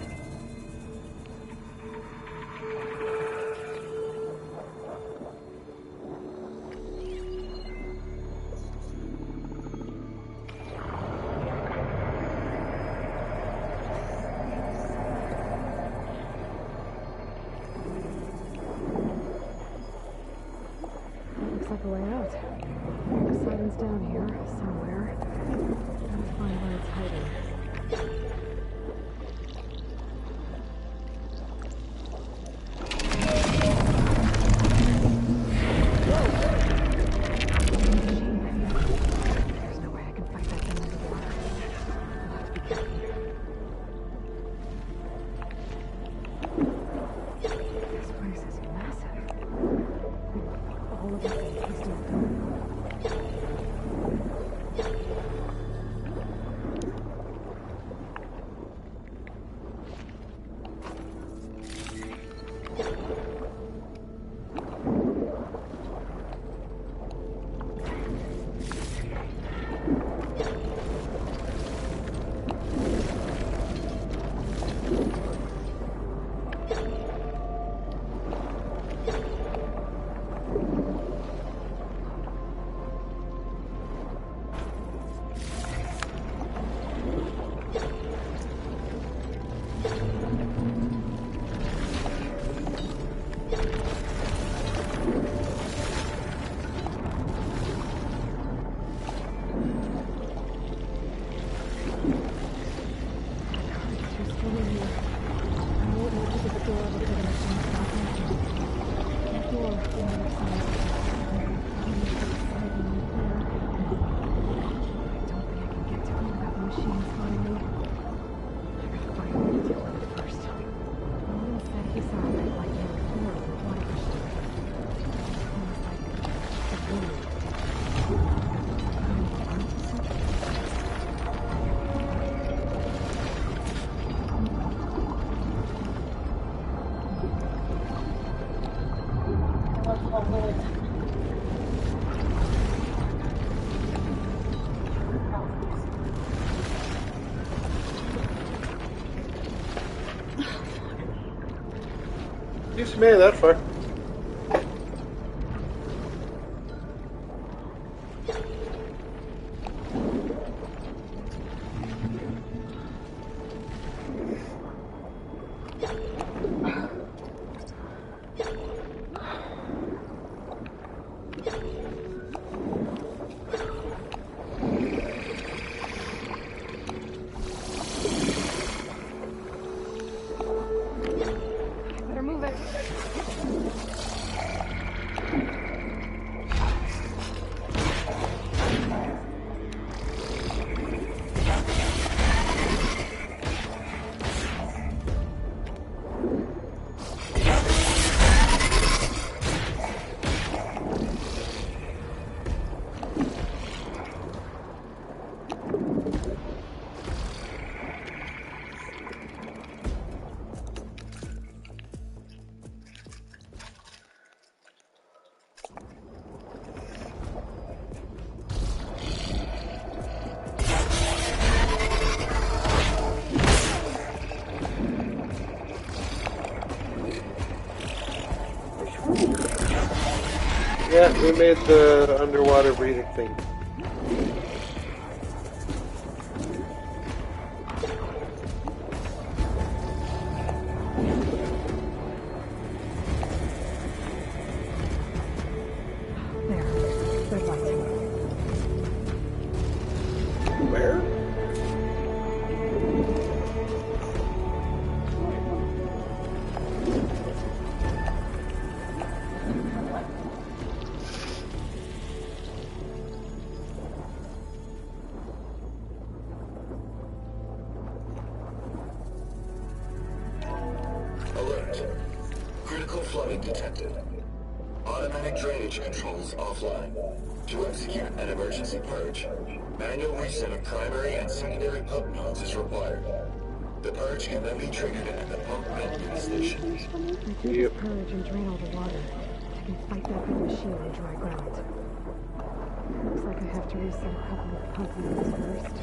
Looks like a way out. The sign's down here, somewhere. Gotta find where it's hiding. Least you made it that far. Better move it. Yeah, we made the underwater breathing thing. Red light. Where? Alert. Critical flooding detected. Automatic drainage controls offline. To execute an emergency purge, manual reset of primary and secondary pump nodes is required. The purge can then be triggered at the pump vending station. I do this purge and drain all the water. I can fight back with the machine on dry ground. Looks like I have to reset a couple of pump nodes first.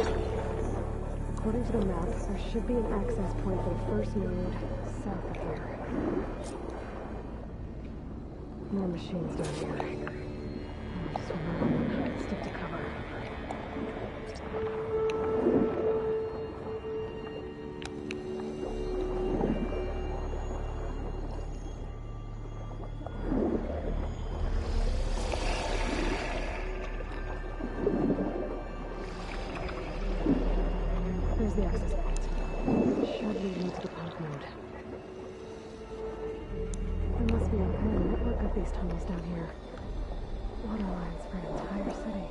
According to the map, there should be an access point for the first node south of here. More machines down here. Just one. Stick to cover. There's the access point. Should lead me to the pump node. There must be a whole network of these tunnels down here. Water lines for an entire city.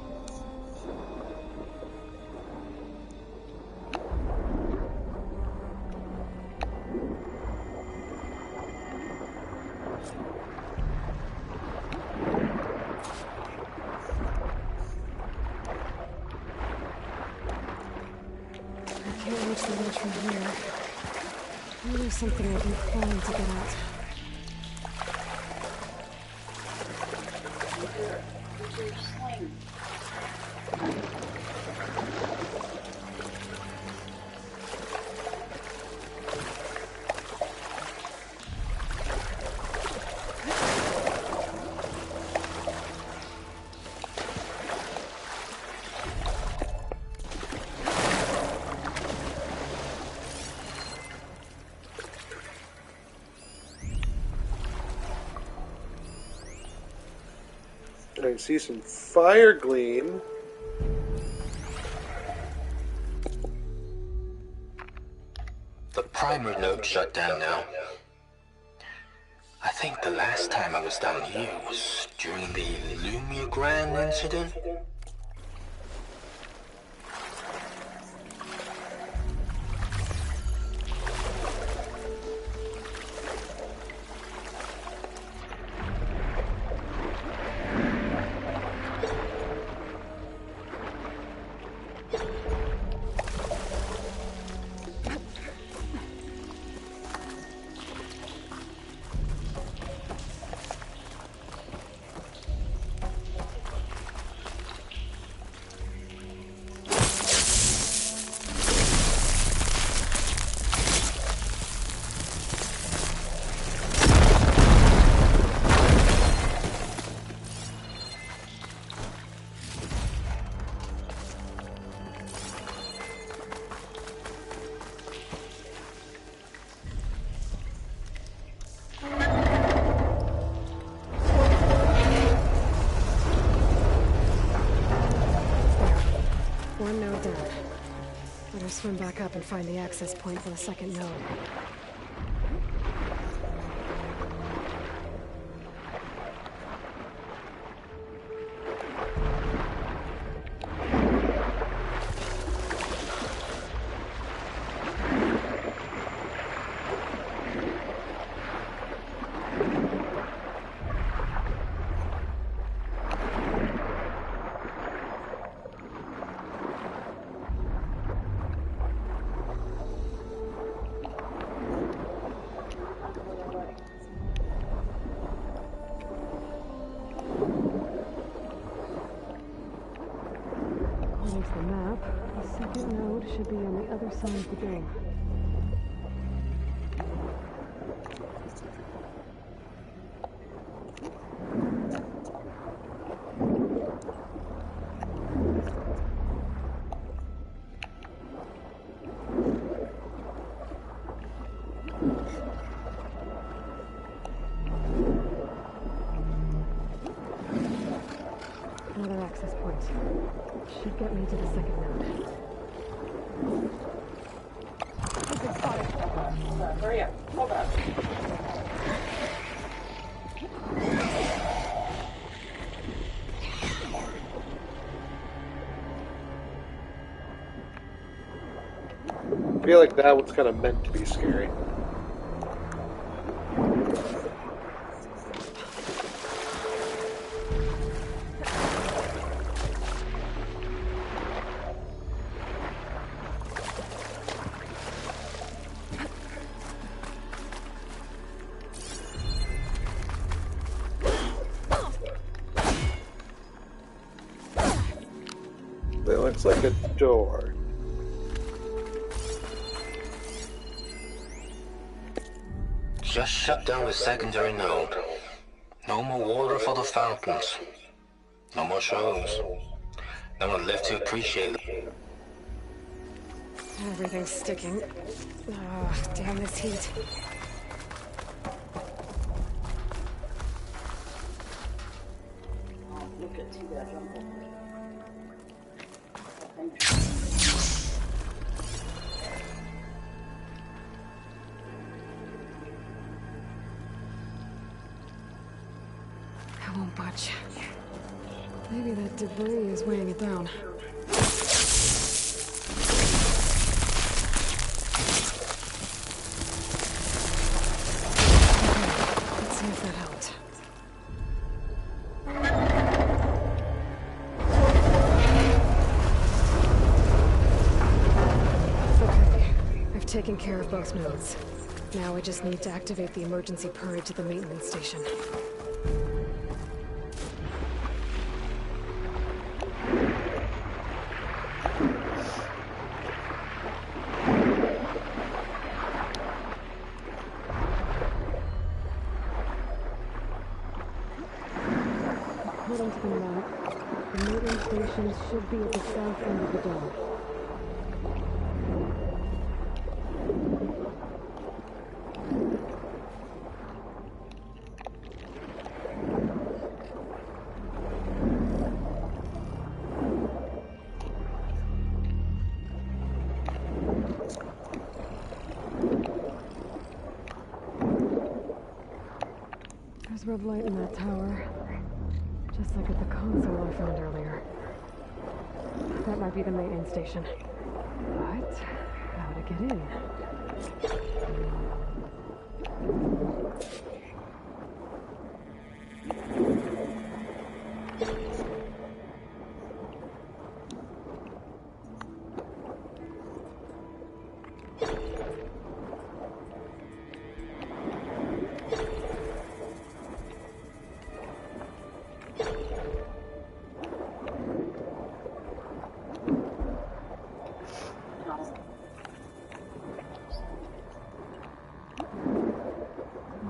I can't reach the ledge from here. Maybe there's something I can climb to get out. I see some fire gleam. The primer node shut down now. I think the last time I was down here was during the Lumia Grand incident. better swim back up and find the access point for the second node. There's the map. The second node should be on the other side of the door. Another access point. Should get me to the second node. Okay, spotted. Hurry up. Hold on. I feel like that was kind of meant to be scary. It looks like a door. Just shut down the secondary node. No more water for the fountains. No more shows. No one left to appreciate it. Everything's sticking. Oh, damn this heat. Oh, look at that jungle. I won't budge. Maybe that debris is weighing it down. Let's see if that helped. Okay, I've taken care of both nodes. Now I just need to activate the emergency purge at the maintenance station. According to the map, the maintenance station should be at the south end of the dome. There's red light in that tower. Just like at the console I found earlier. That might be the maintenance station. But how to get in?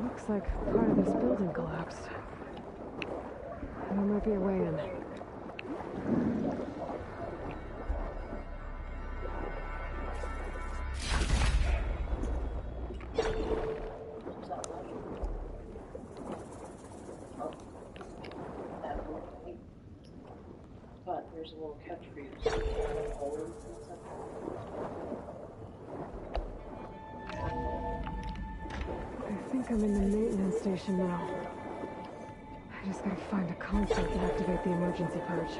Looks like part of this building collapsed. There might be a way in. But there's a little catch for you. think I'm in the maintenance station now. I just gotta find a console to activate the emergency purge.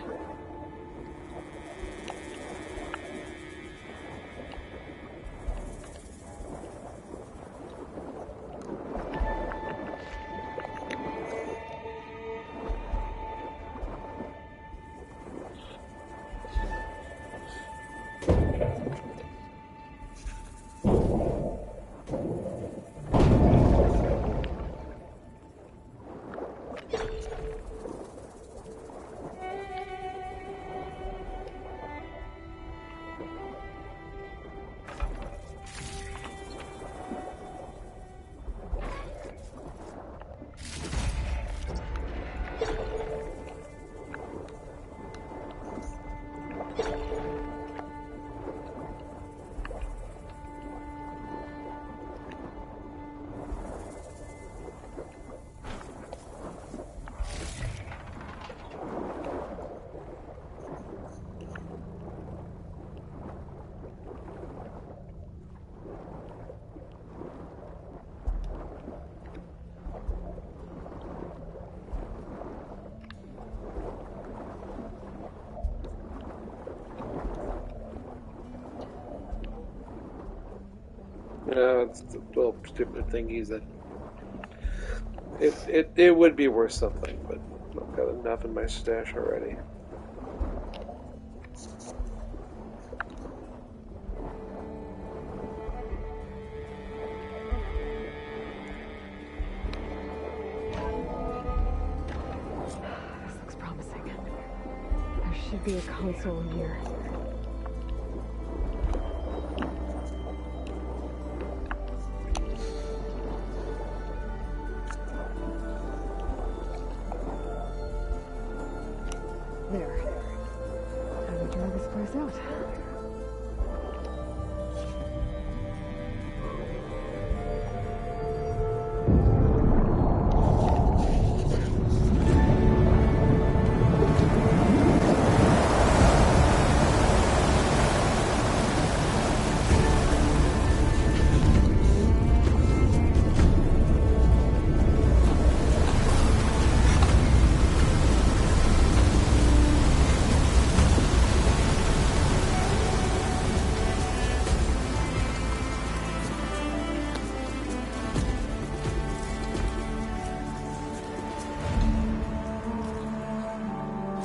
It's the little stupid thingies that it would be worth something, but I've got enough in my stash already. This looks promising. There should be a console in here. There. Time to try this place out.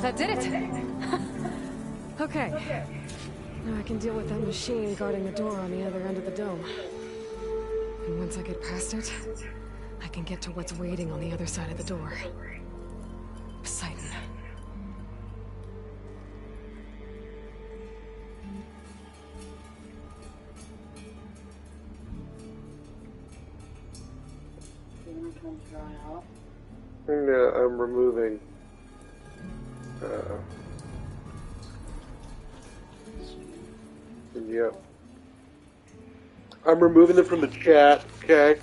That did it! Okay. Now I can deal with that machine guarding the door on the other end of the dome. And once I get past it, I can get to what's waiting on the other side of the door. Poseidon. Yeah, I'm removing. Yep. I'm removing them from the chat, okay?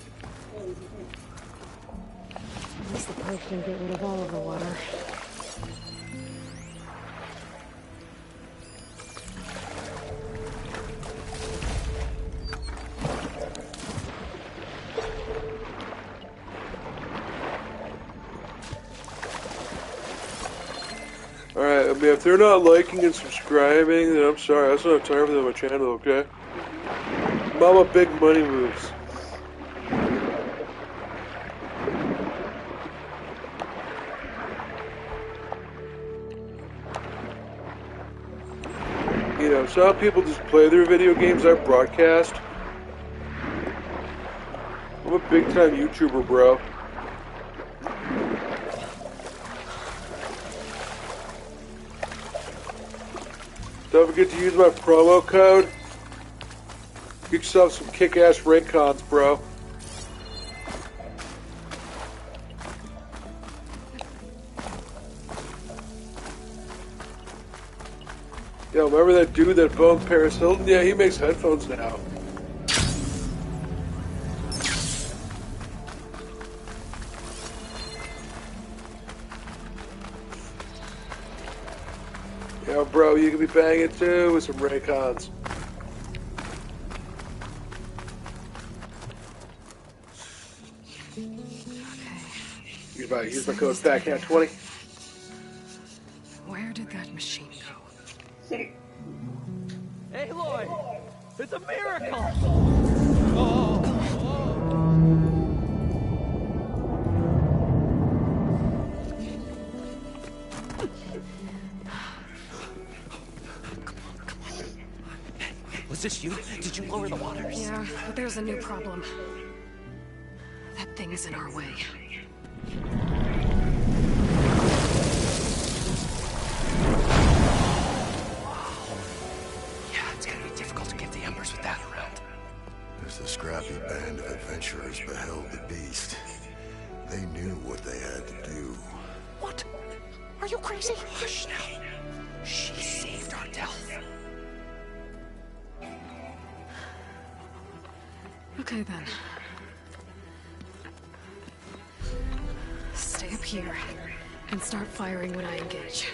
At least the purge didn't get rid of all of the water. Alright, I mean, if they're not liking and subscribing, then I'm sorry, I just don't have time for them on my channel, okay? Mama big money moves. You know, some people just play their video games, I broadcast. I'm a big time YouTuber, bro. Don't forget to use my promo code. Get yourself some kick-ass Raycons, bro. Yo, remember that dude that boned Paris Hilton? Yeah, he makes headphones now. Yo, bro, you can be banging too with some Raycons. about it. Use my code FATCAT20. Where did that machine go? Hey, Lloyd! It's a miracle! Was this you? Did you lower the waters? Yeah, but there's a new problem. That thing is in our way. Yeah, it's gonna be difficult to get the embers with that around. As the scrappy band of adventurers beheld the beast, they knew what they had to do. What? Are you crazy? Hush now. She saved Ardell. Okay then. Stay up here and start firing when I engage.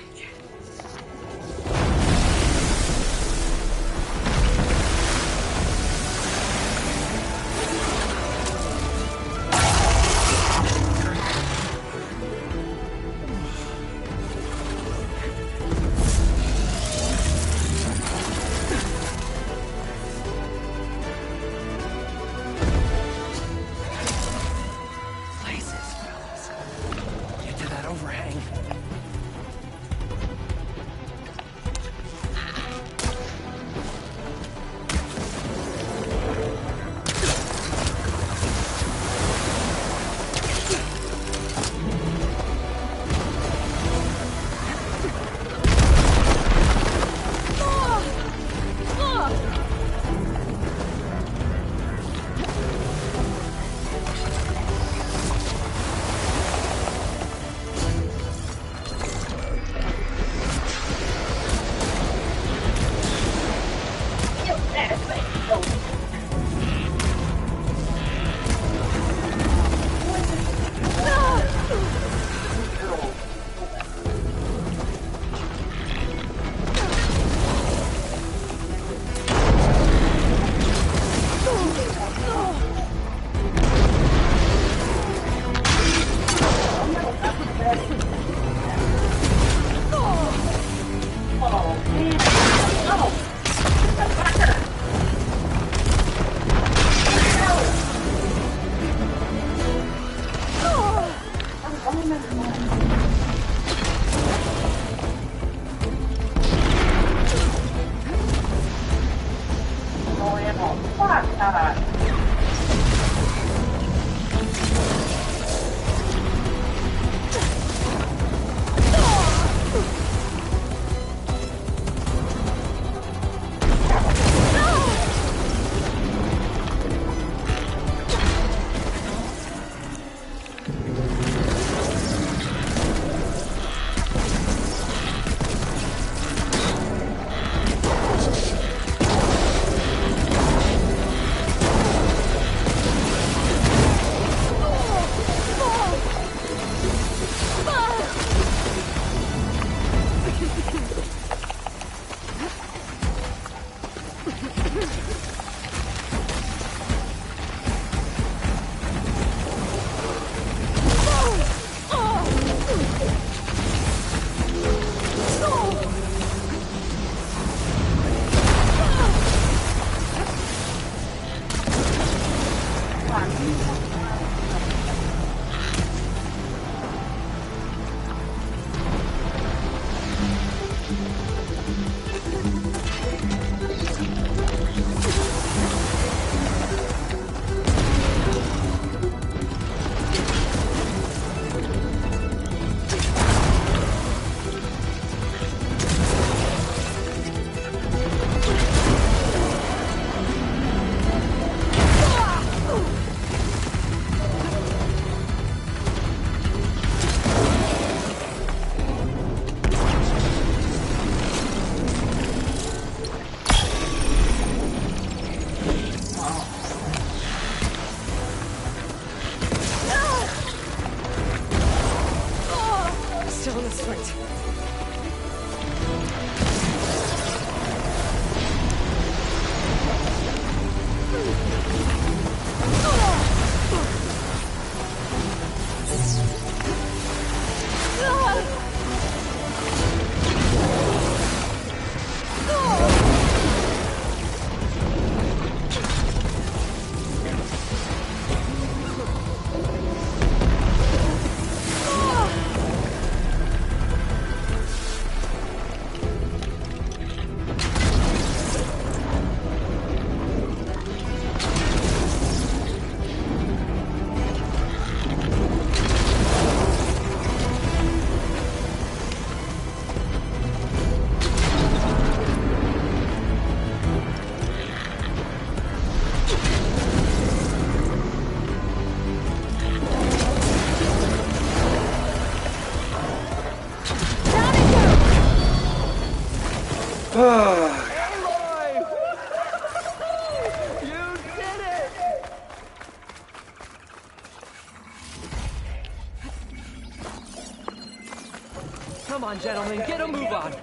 Come on, gentlemen, get a move on.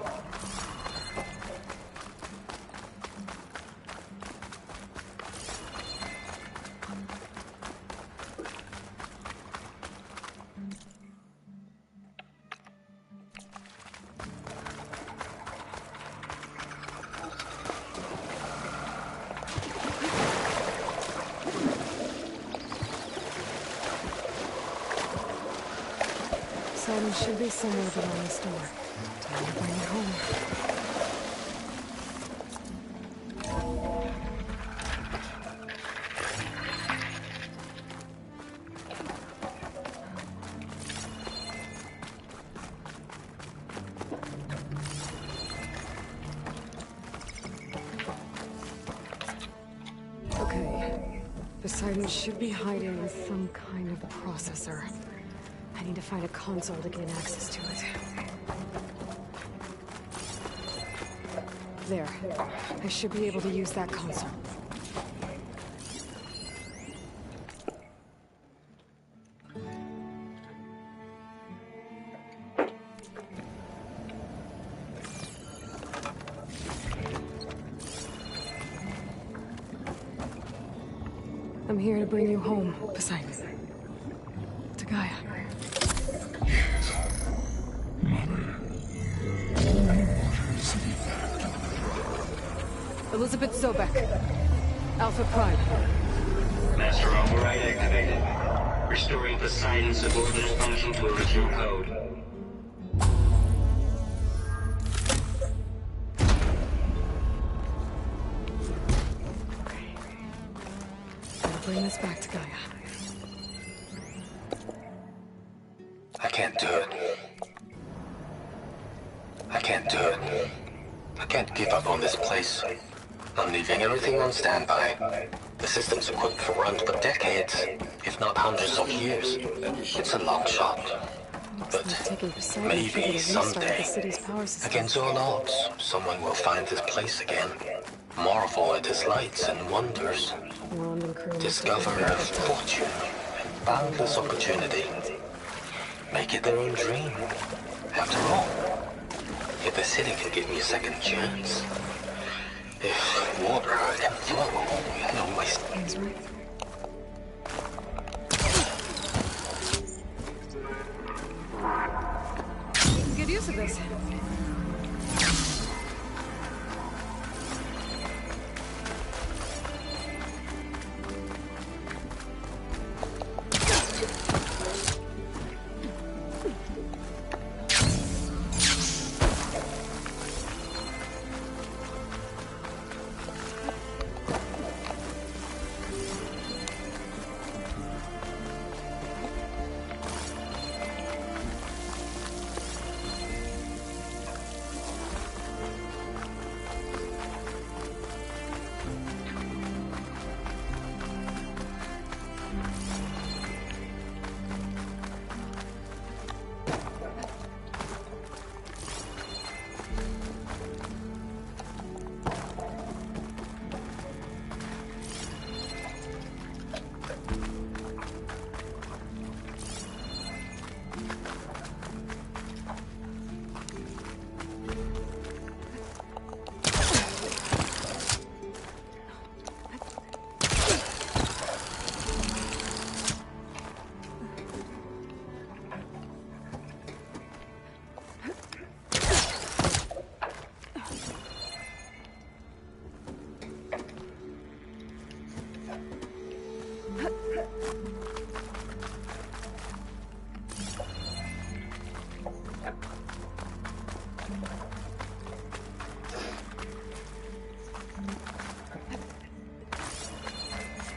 Poseidon should be somewhere beyond this door. Time to bring it home. Okay. Poseidon should be hiding in some kind of processor. I need to find a console to gain access to it. There. I should be able to use that console. I'm here to bring you home, Poseidon. To Gaia. Elizabeth Sobek. Alpha Prime. Master override activated. Restoring Poseidon's subordinate function to original code. Gotta bring this back to Gaia. I can't do it. I can't do it. I can't give up on this place. I'm leaving everything on standby. The system's equipped for runs for decades, if not hundreds of years. It's a long shot. But maybe someday, against all odds, someone will find this place again. Marvel at its lights and wonders. Discover a fortune and boundless opportunity. Make it their own dream. After all, if the city can give me a second chance, if water can flow, no waste. He's right. You can get used to this.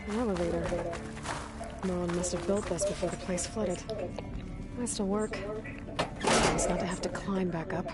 An elevator. No one must have built this before the place flooded. Nice to work. Nice not to have to climb back up.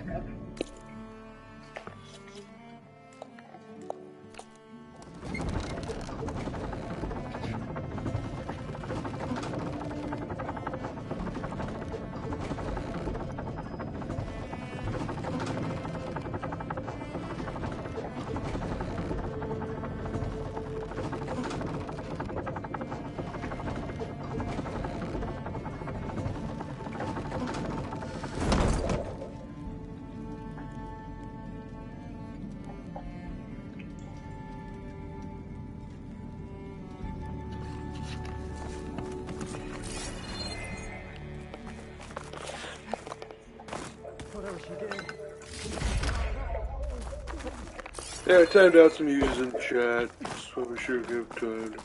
Yeah, I timed out some users in chat, so we should give time.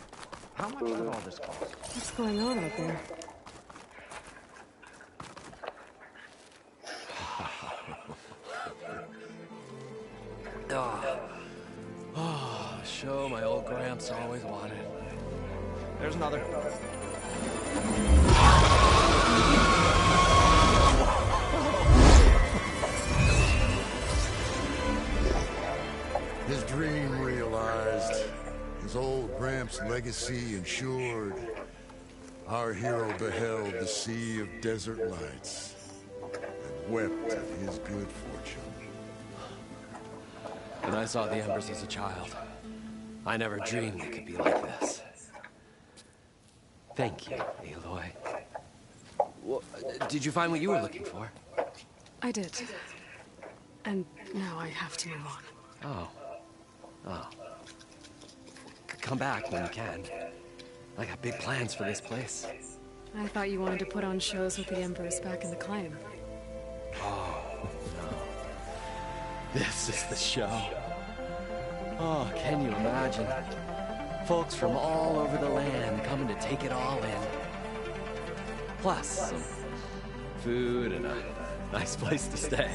How much did all this cost? What's going on out there? Oh, show my old Gramps always wanted. There's another. His dream realized, his old Gramps' legacy ensured. Our hero beheld the sea of desert lights and wept at his good fortune. When I saw the Embers as a child, I never dreamed it could be like this. Thank you, Aloy. Well, did you find what you were looking for? I did. And now I have to move on. Oh. Oh. Come back when you can. I got big plans for this place. I thought you wanted to put on shows with the Embers back in the climb. Oh, no. This is the show. Oh, can you imagine? Folks from all over the land coming to take it all in. Plus, some food and a nice place to stay.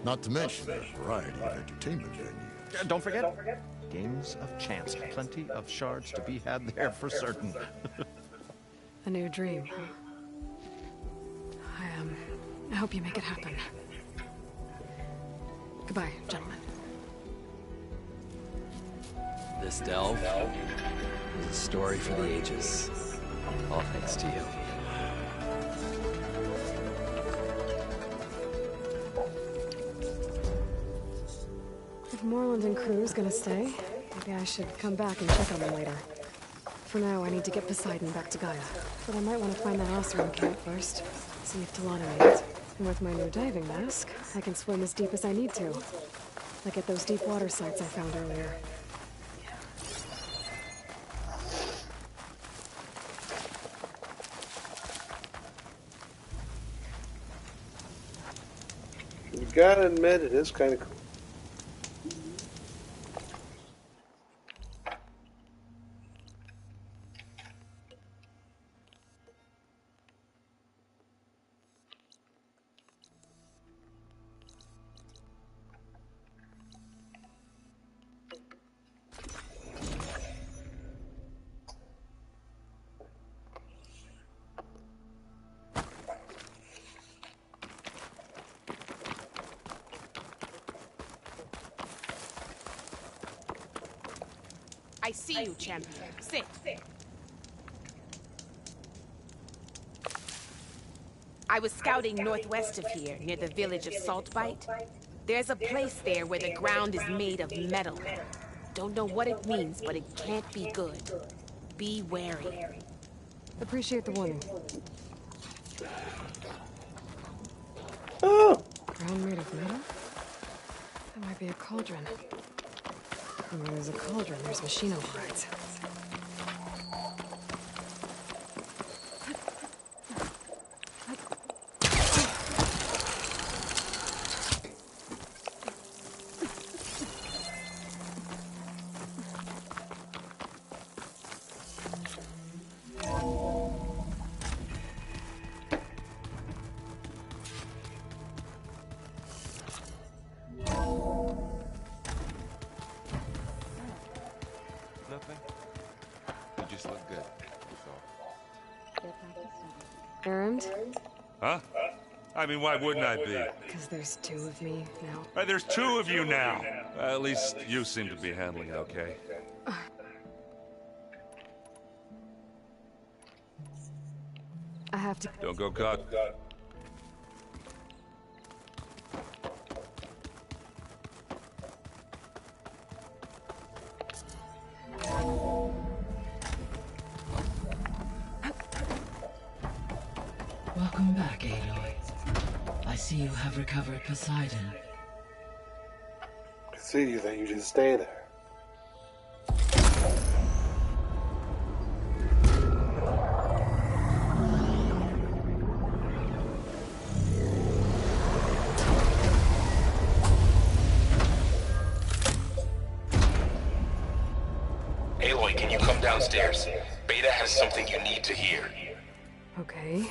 Not to mention a variety of entertainment venues. Don't forget, games of chance. Plenty of shards to be had there for certain. A new dream, huh? I hope you make it happen. Goodbye, gentlemen. This delve is a story for the ages. All thanks to you. If Moreland and crew's gonna stay, maybe I should come back and check on them later. For now, I need to get Poseidon back to Gaia. But I might want to find that Oseram camp first. See if Talana made it. And with my new diving mask, I can swim as deep as I need to. Like at those deep water sites I found earlier. You gotta admit, it is kind of cool. I see you, champion. Sit. I was scouting northwest of here, near the village of Saltbite. There's a place there where the ground is made of metal. Don't know what it means, but it can't be good. Be wary. Appreciate the warning. Oh! Ground made of metal? That might be a cauldron. And where there's a cauldron, there's machine overrides. Errand? Huh? I mean, why wouldn't I be? Because there's two of me now. There's two of you now. At least you seem to be handling it okay. I have to... Don't go caught. Welcome back, Aloy. I see you have recovered Poseidon. I see you, then you just stay there. Aloy, can you come downstairs? Beta has something you need to hear. Okay.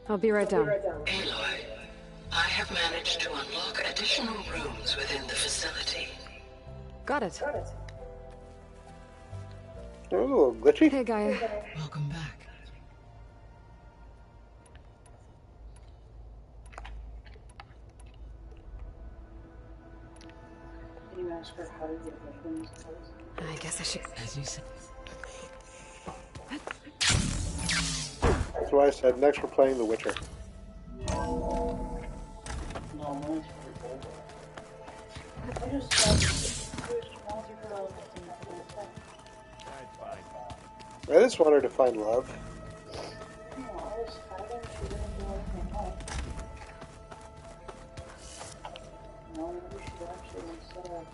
I'll be right down. Aloy, I have managed to unlock additional rooms within the facility. Got it. It was a little glitchy. Hey, Gaia. Welcome back. Can you ask her how to get weapons? I guess I should... As you said. That's why I said next we're playing The Witcher. No, mine's pretty old. I just I just want her to find love. No, I was fighting, she didn't do anything wrong. No, maybe she actually, instead of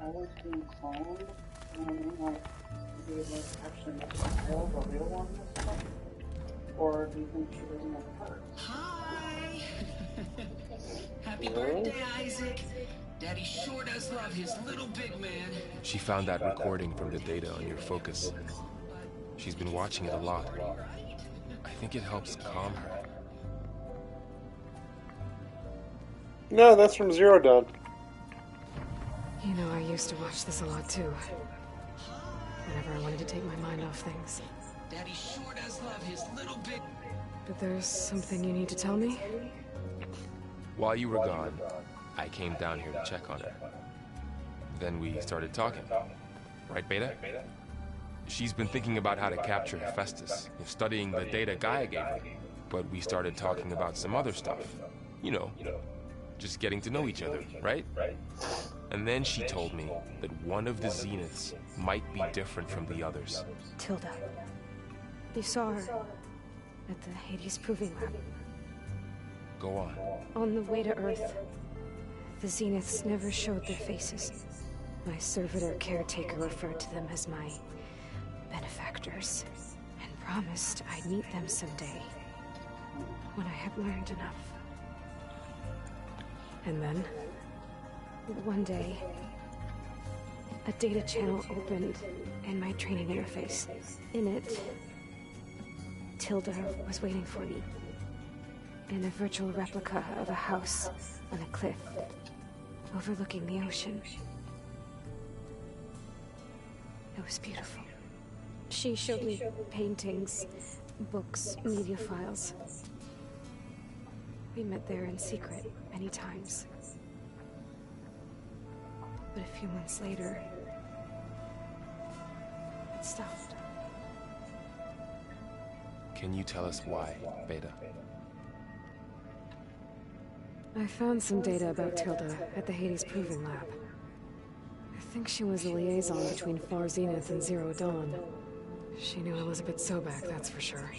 always being cloned, you know what I mean? Like, maybe it was actually make a child, a real one this time? Or do you think she doesn't have heart? Hi! Happy birthday, Isaac! Daddy sure does love his little big man. She found that recording from the data on your focus. She's been watching it a lot. I think it helps calm her. No, that's from Zero Dawn. You know, I used to watch this a lot too. Whenever I wanted to take my mind off things. Daddy sure does love his little big... But there's something you need to tell me? While you were gone, I came down here to check on her. Then we started talking. Right, Beta? She's been thinking about how to capture Hephaestus, studying the data Gaia gave her. But we started talking about some other stuff. You know, just getting to know each other, right? And then she told me that one of the Zeniths might be different from the others. Tilda. You saw her at the Hades Proving Lab. Go on. On the way to Earth, the Zeniths never showed their faces. My servitor caretaker referred to them as my benefactors, and promised I'd meet them someday, when I had learned enough. And then? One day, a data channel opened in my training interface. In it, Tilda was waiting for me. In a virtual replica of a house on a cliff, overlooking the ocean. It was beautiful. She showed me paintings, books, media files. We met there in secret many times. But a few months later, it stopped. Can you tell us why, Beta? I found some data about Tilda at the Hades Proving Lab. I think she was a liaison between Far Zenith and Zero Dawn. She knew Elizabeth Sobek, that's for sure.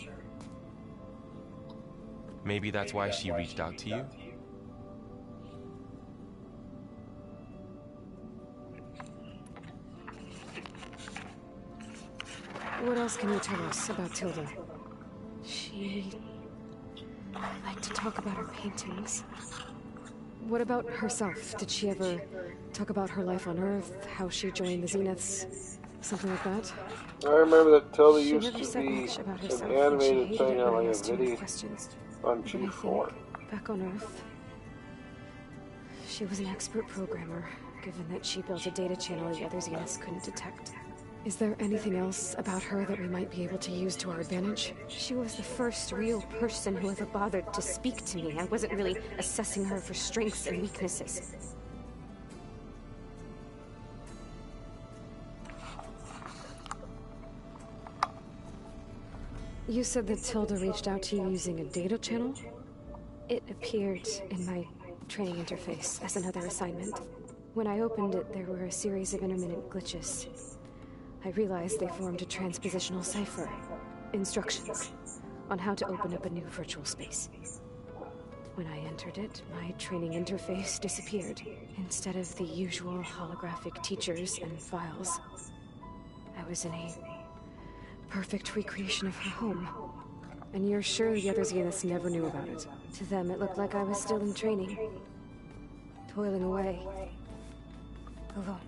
Maybe that's why she reached out to you? What else can you tell us about Tilda? She liked to talk about her paintings. What about herself? Did she ever talk about her life on Earth, how she joined the Zeniths, something like that? I remember that Tilda She used never to said be much about an herself, animated she thing hated on when I like a asked too many video questions. on But I G4. think, back on Earth, she was an expert programmer, given that she built a data channel the other Zeniths couldn't detect. Is there anything else about her that we might be able to use to our advantage? She was the first real person who ever bothered to speak to me. I wasn't really assessing her for strengths and weaknesses. You said that Tilda reached out to you using a data channel? It appeared in my training interface as another assignment. When I opened it, there were a series of intermittent glitches. I realized they formed a transpositional cipher. Instructions on how to open up a new virtual space. When I entered it, my training interface disappeared. Instead of the usual holographic teachers and files, I was in a perfect recreation of her home. And you're sure the other Zeniths never knew about it? To them, it looked like I was still in training. Toiling away. Alone.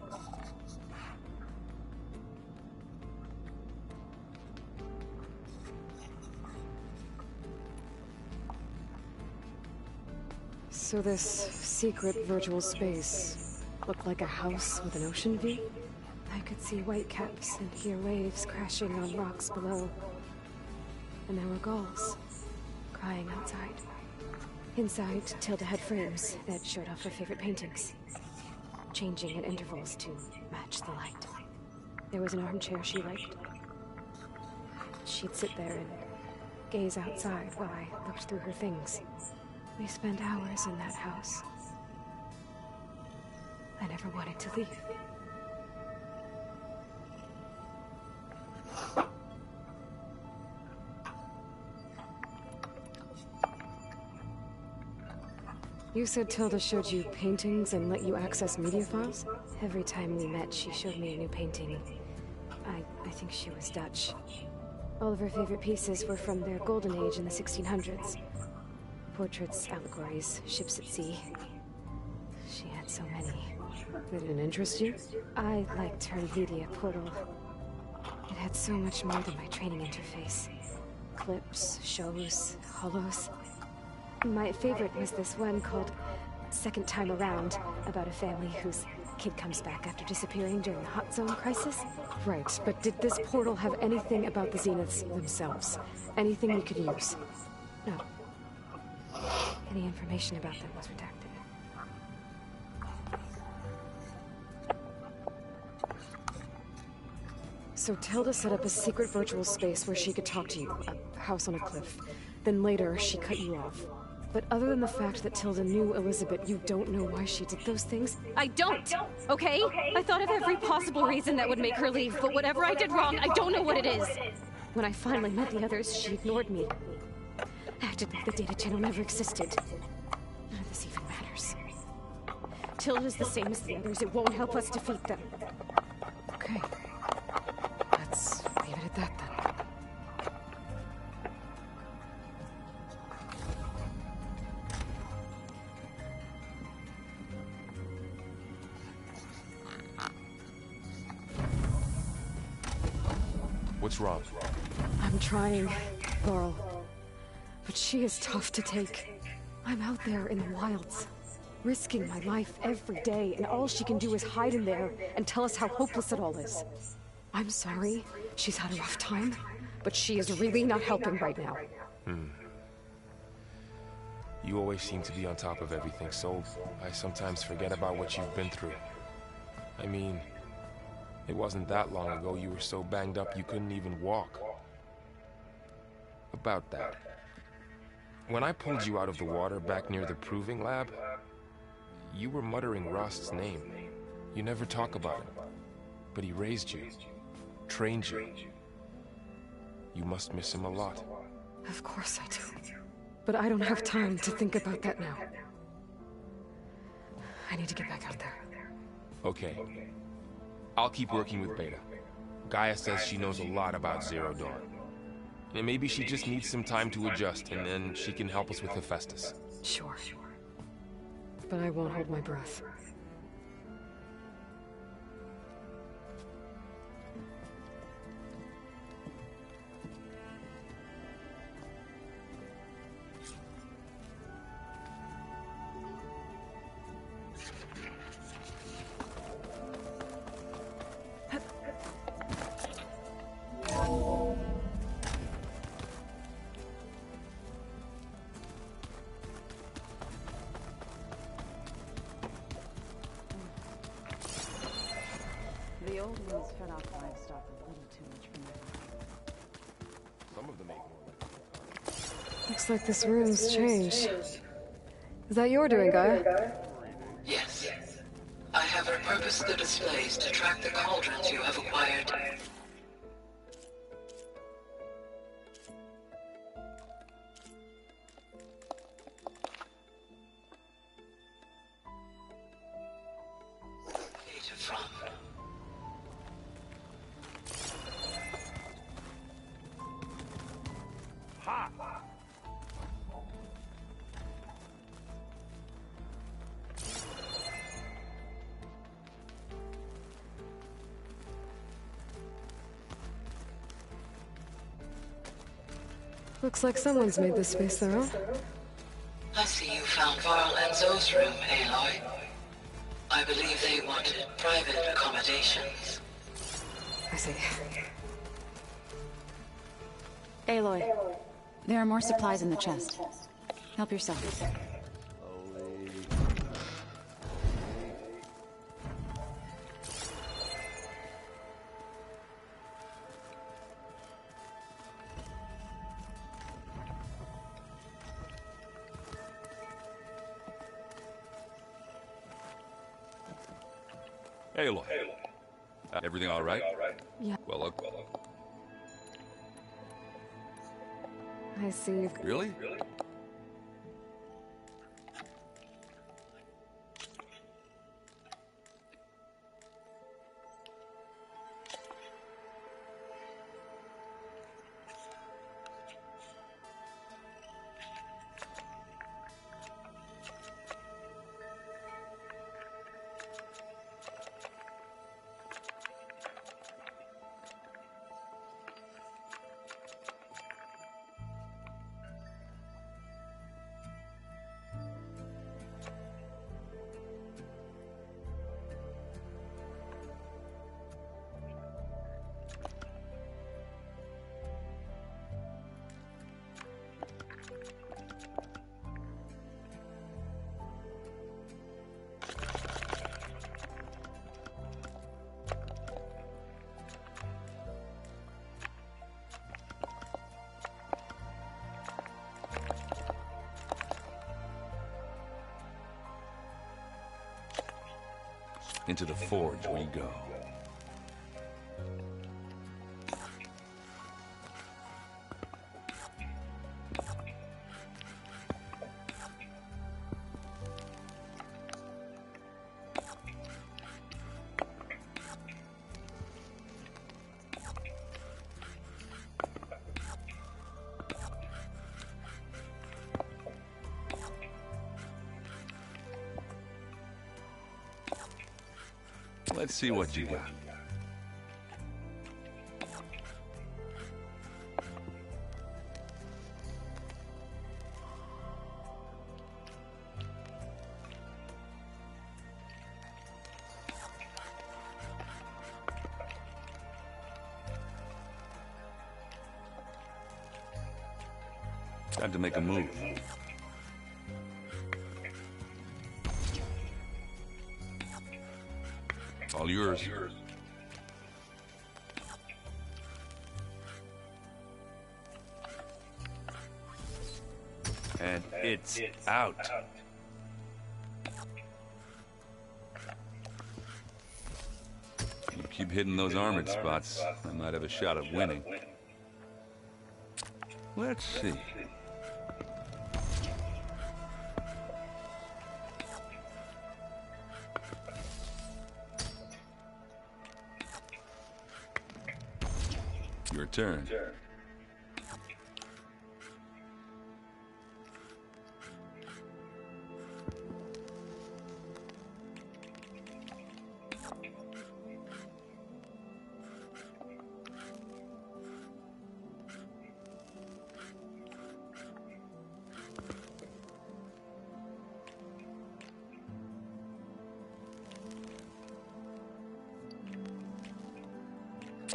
So this secret virtual space looked like a house with an ocean view? I could see whitecaps and hear waves crashing on rocks below. And there were gulls crying outside. Inside, Tilda had frames that showed off her favorite paintings, changing at intervals to match the light. There was an armchair she liked. She'd sit there and gaze outside while I looked through her things. We spent hours in that house. I never wanted to leave. You said Tilda showed you paintings and let you access media files? Every time we met, she showed me a new painting. I think she was Dutch. All of her favorite pieces were from their golden age in the 1600s. Portraits, allegories, ships at sea. She had so many. They didn't interest you? I liked her media portal. It had so much more than my training interface. Clips, shows, holos. My favorite was this one called Second Time Around, about a family whose kid comes back after disappearing during the Hot Zone crisis. Right, but did this portal have anything about the Zeniths themselves? Anything we could use? No. Any information about them was redacted. So Tilda set up a secret virtual space where she could talk to you, a house on a cliff. Then later, she cut you off. But other than the fact that Tilda knew Elizabeth, you don't know why she did those things? I don't, okay? I thought of every possible reason that would make her leave, but whatever I did wrong, I don't know what it is. When I finally met the others, she ignored me. Acted like the data channel never existed. None of this even matters. Tilda's the same as the others. It won't help us defeat them. Okay. Let's leave it at that then. What's wrong? I'm trying, Laurel. But she is tough to take. I'm out there in the wilds, risking my life every day, and all she can do is hide in there and tell us how hopeless it all is. I'm sorry, she's had a rough time, but she is really not helping right now. You always seem to be on top of everything, so I sometimes forget about what you've been through. I mean, it wasn't that long ago you were so banged up you couldn't even walk. About that. When I pulled you out of the water back near the proving lab, you were muttering Rost's name. You never talk about him. But he raised you, trained you. You must miss him a lot. Of course I do. But I don't have time to think about that now. I need to get back out there. Okay. I'll keep working with Beta. Gaia says she knows a lot about Zero Dawn. And maybe she just needs some time to adjust, and then she can help us with Hephaestus. Sure. But I won't hold my breath. The old ones fed off livestock a little too much for my Some of them ate more. Looks like this room's changed. Is that your doing, Gaia? Yes. I have repurposed the displays to track the cauldrons you have acquired. Data from. Ha! Looks like someone's made this space their own. I see you found Varl and Zoe's room, Aloy. I believe they wanted private accommodations. I see. Aloy, there are more supplies in the chest. Help yourself. Aloy. Everything all right? Yeah. Well, look. I see. Really? Into the forge we go. Let's see what you got. Time to make a move. All yours. And it's out. You keep hitting those armored spots, I might have a shot at winning. Let's see. Your turn.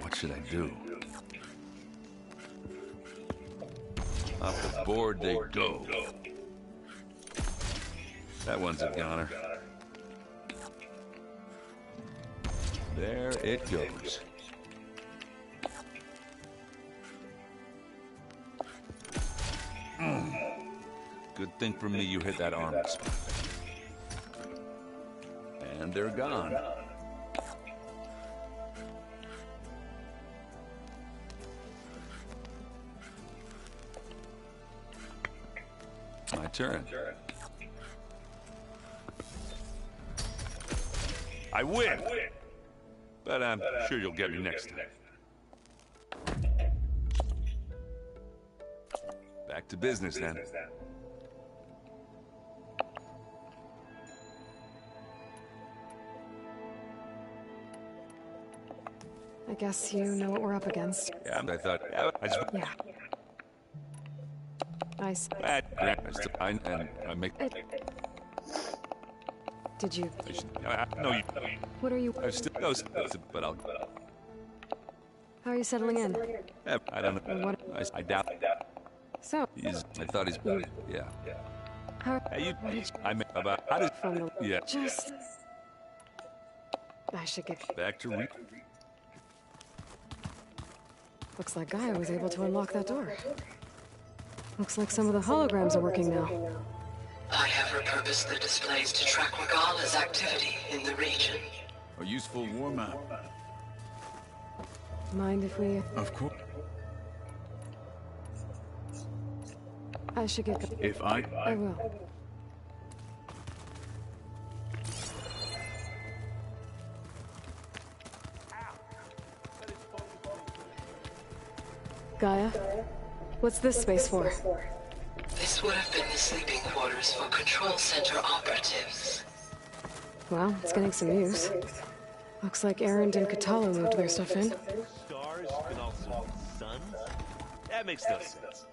What should I do? Off the board they go. That one's a goner. There it goes. Good thing for me you hit that armored spot. And they're gone. My turn. I win! But I'm sure you'll get me next time. Back to business then. I guess you know what we're up against. Yeah, I thought... Yeah. Nice. I make. Did you? No, you. What are you? I still goes, but I'll. How are you settling in? I don't know. What? I doubt. So. I thought he's. Yeah. How? Hey, What did you? I mean, about how did? From the. Yeah. Just. I should get. Back to re. Looks like Gaia was able to unlock that door. Looks like some of the holograms are working now. I have repurposed the displays to track Regala's activity in the region. A useful war map. Mind if we... Of course. I should get... If I will. Gaia? What's this space for? This would have been the sleeping quarters for Control Center operatives. Well, it's getting some use. Looks like Erend and Katalo moved their stuff in. Stars and also suns? That makes no sense.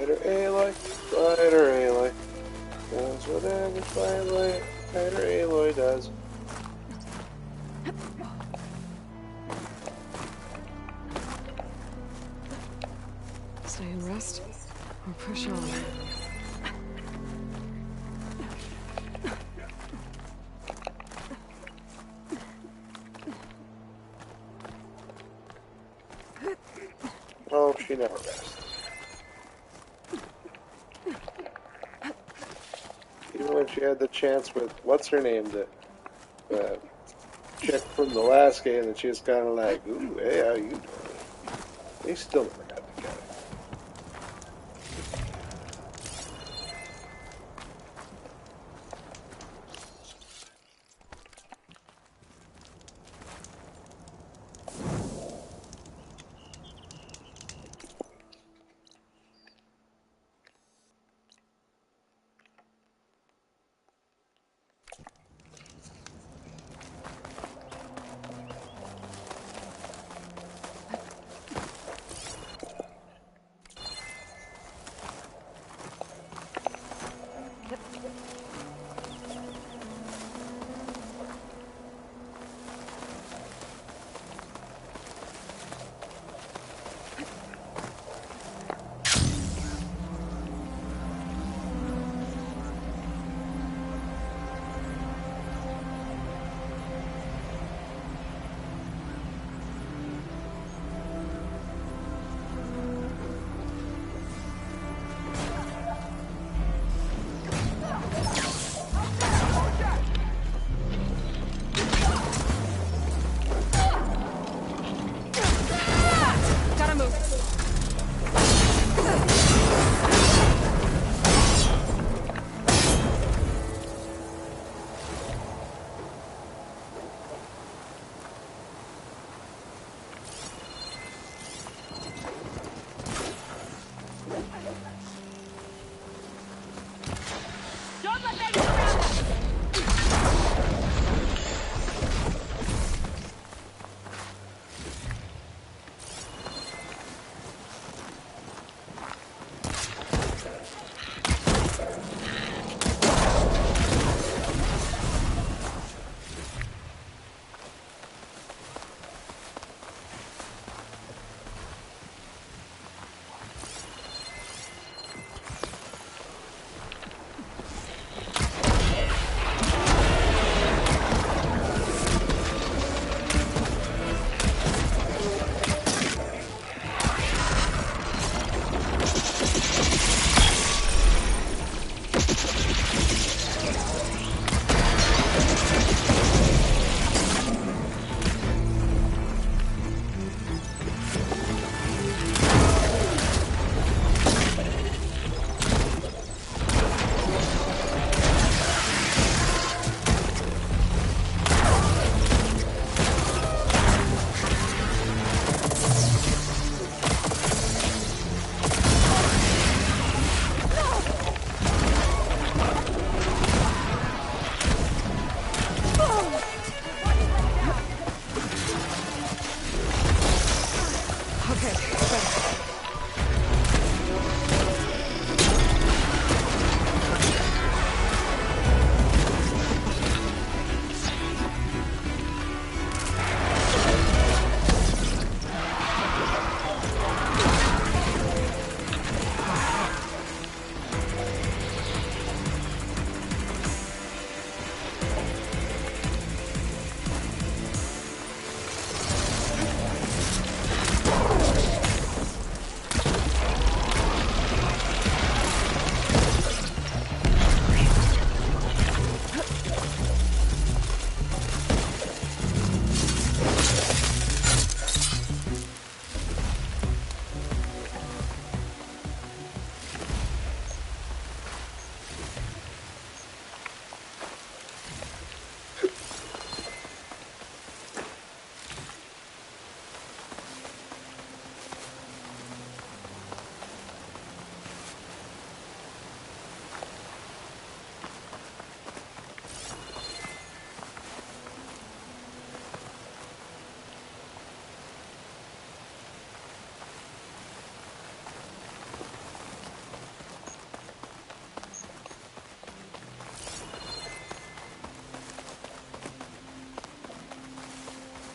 Spider Aloy, Spider Aloy. Does whatever Spider Aloy does. Stay and rest, or push on. Oh, she never rests. Even when she had the chance with, what's her name, the chick from the last game, that she was kind of like, ooh, hey, how you doing? They still never got together.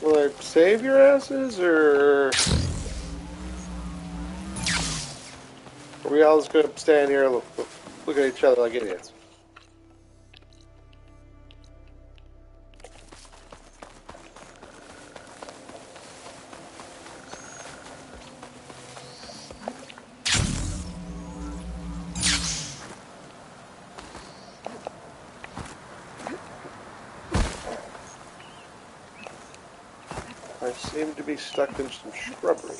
Will I save your asses, or are we all just gonna stand here and look at each other like idiots? I seem to be stuck in some shrubbery.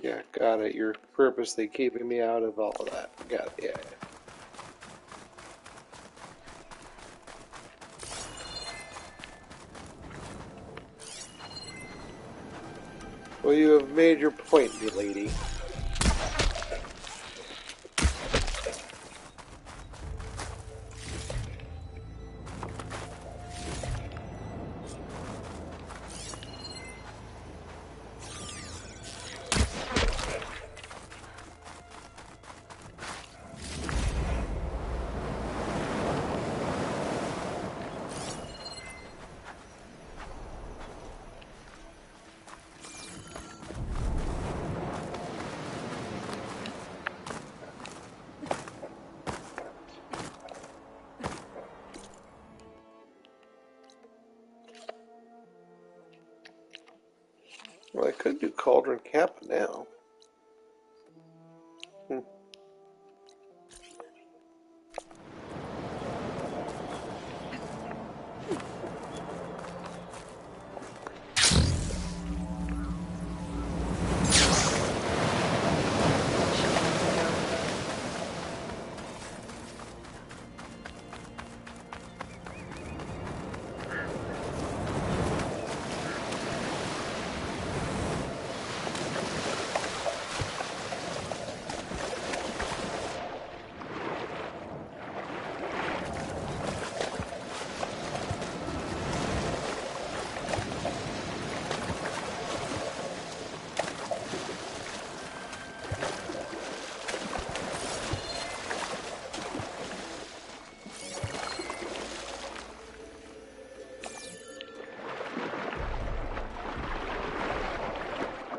Yeah, got it. You're purposely keeping me out of all of that. Got it, yeah. Well, you have made your point, milady. Well, I could do Cauldron Kappa now.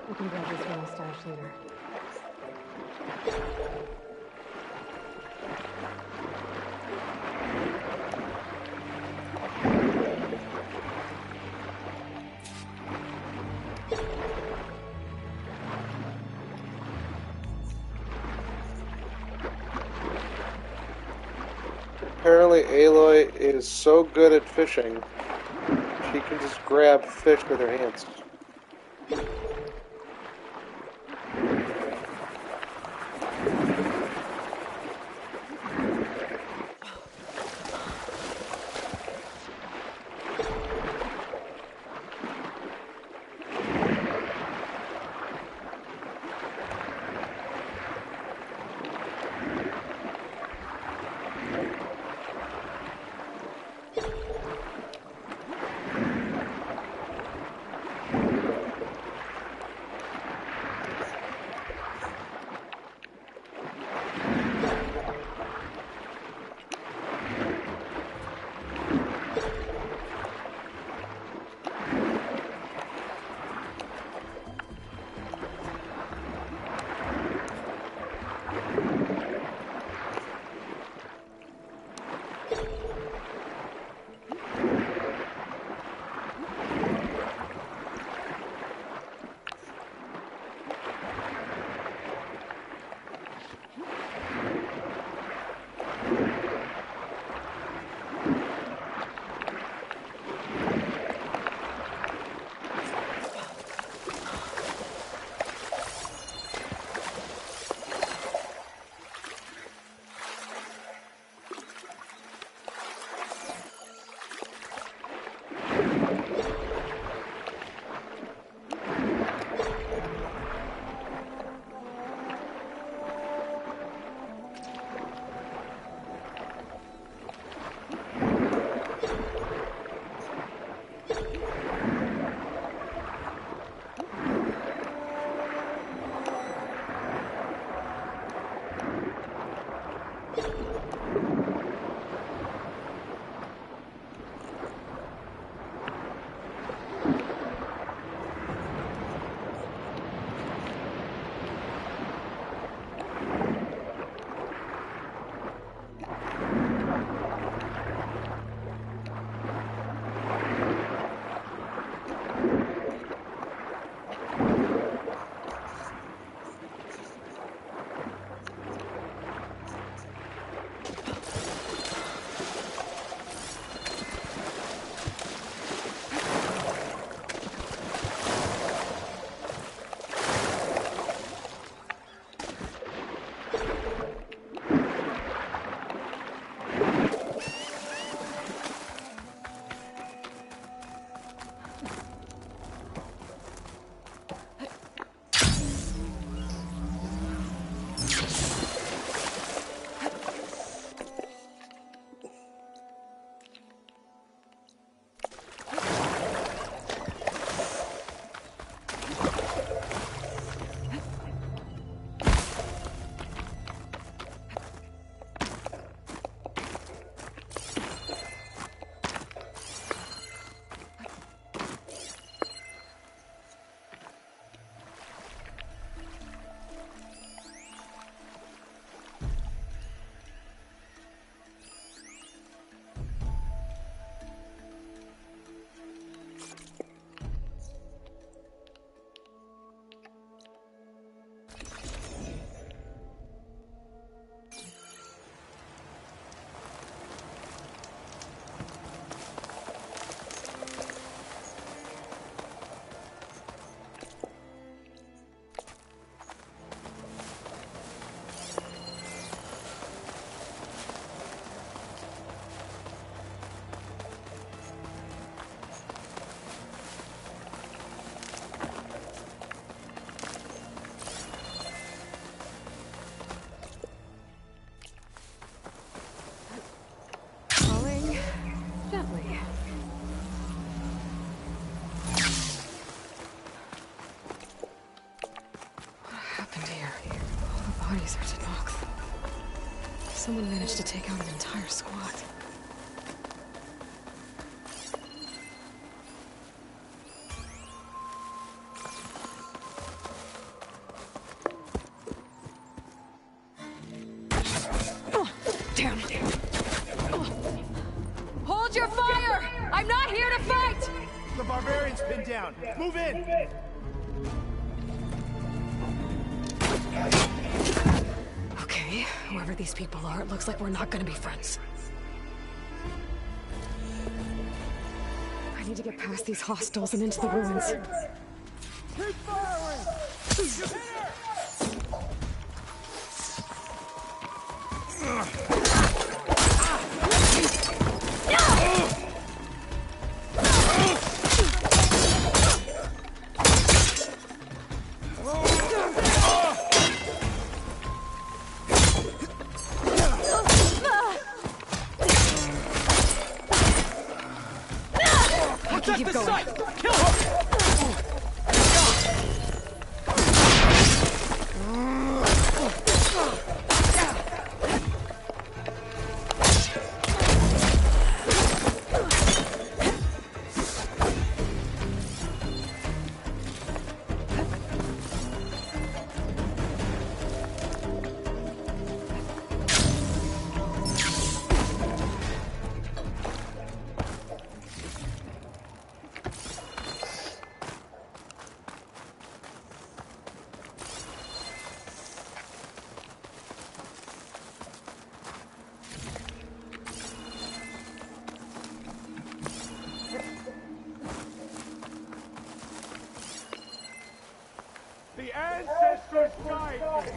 We can grab this from the stash later. Apparently Aloy is so good at fishing, she can just grab fish with her hands. bodies are to knock. Someone managed to take out an entire squad. Damn. Hold your fire! I'm not here to fight! The barbarian's pinned down. Move in! Okay, whoever these people are, it looks like we're not gonna be friends. I need to get past these hostiles and into the ruins. Keep firing! Keep going. Kill her! The ancestors guide me!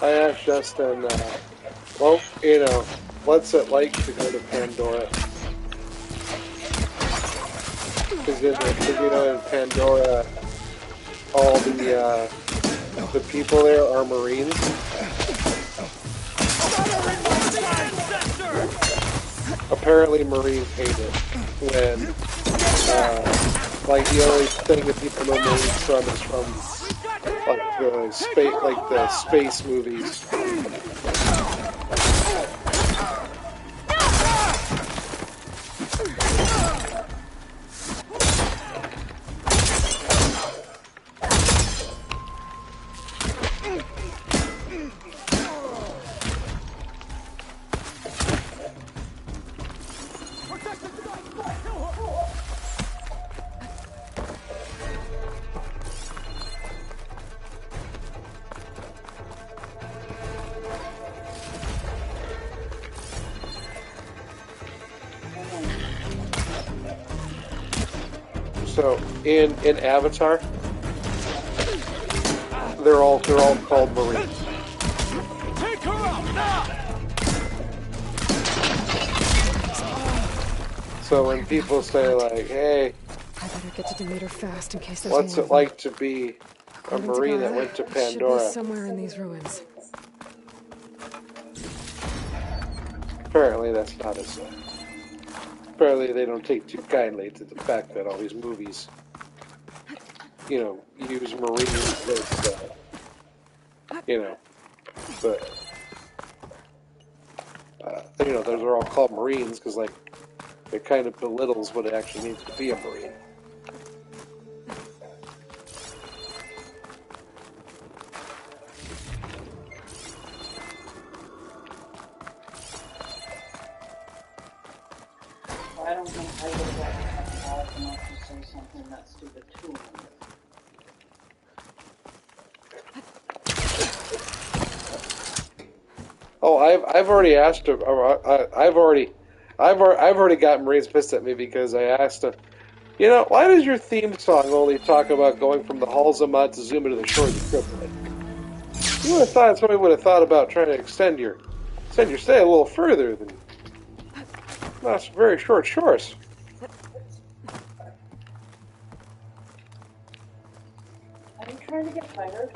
I asked Justin, well, you know, what's it like to go to Pandora? Because you know, in Pandora, all the people there are Marines. Apparently, Marines hate it when, like, the only thing that people know Marines from is from like the space movies. So in Avatar, they're all called Marines. Take her out now! So when people say like, "Hey, I better get to Demeter fast in case there's what's more it like to be a Marine that went to Pandora?" Should be somewhere in these ruins. Apparently, that's not as. Apparently, they don't take too kindly to the fact that all these movies, you know, use Marines as, you know, but, you know, those are all called Marines because, like, it kind of belittles what it actually means to be a Marine. I don't think I would have gotten involved enough to say something that stupid to him. Oh, I've already asked him. I've already got Marines pissed at me because I asked him, you know, why does your theme song only talk about going from the halls of Montezuma to the shores of Tripoli? You would have thought somebody would have thought about trying to extend your stay a little further than not very short shores. Are you trying to get fired?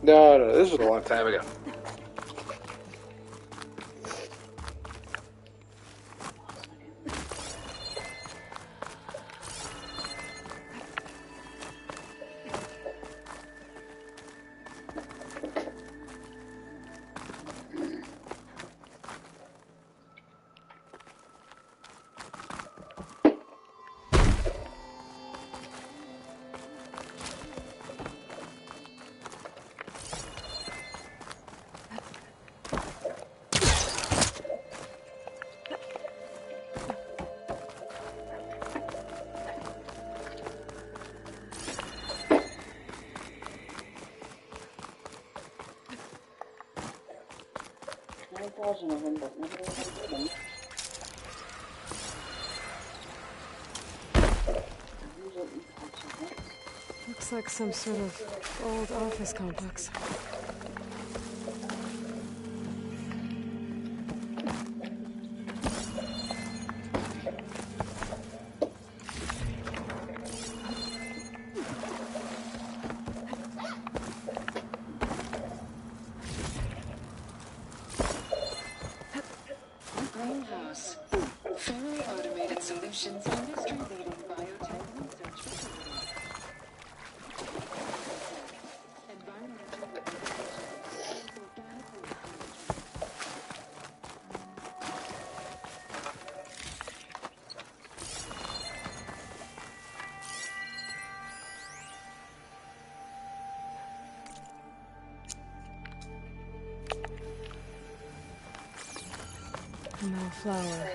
No, this was a long time ago. Of them, but nobody ever did them. Looks like some sort of old office complex. Greenhouse. Fully automated solutions, industry-leading biotech research facility. No flower.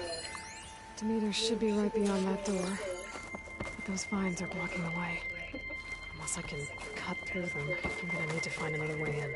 Demeter should be right beyond that door. But those vines are blocking the way. Unless I can cut through them, I'm gonna need to find another way in.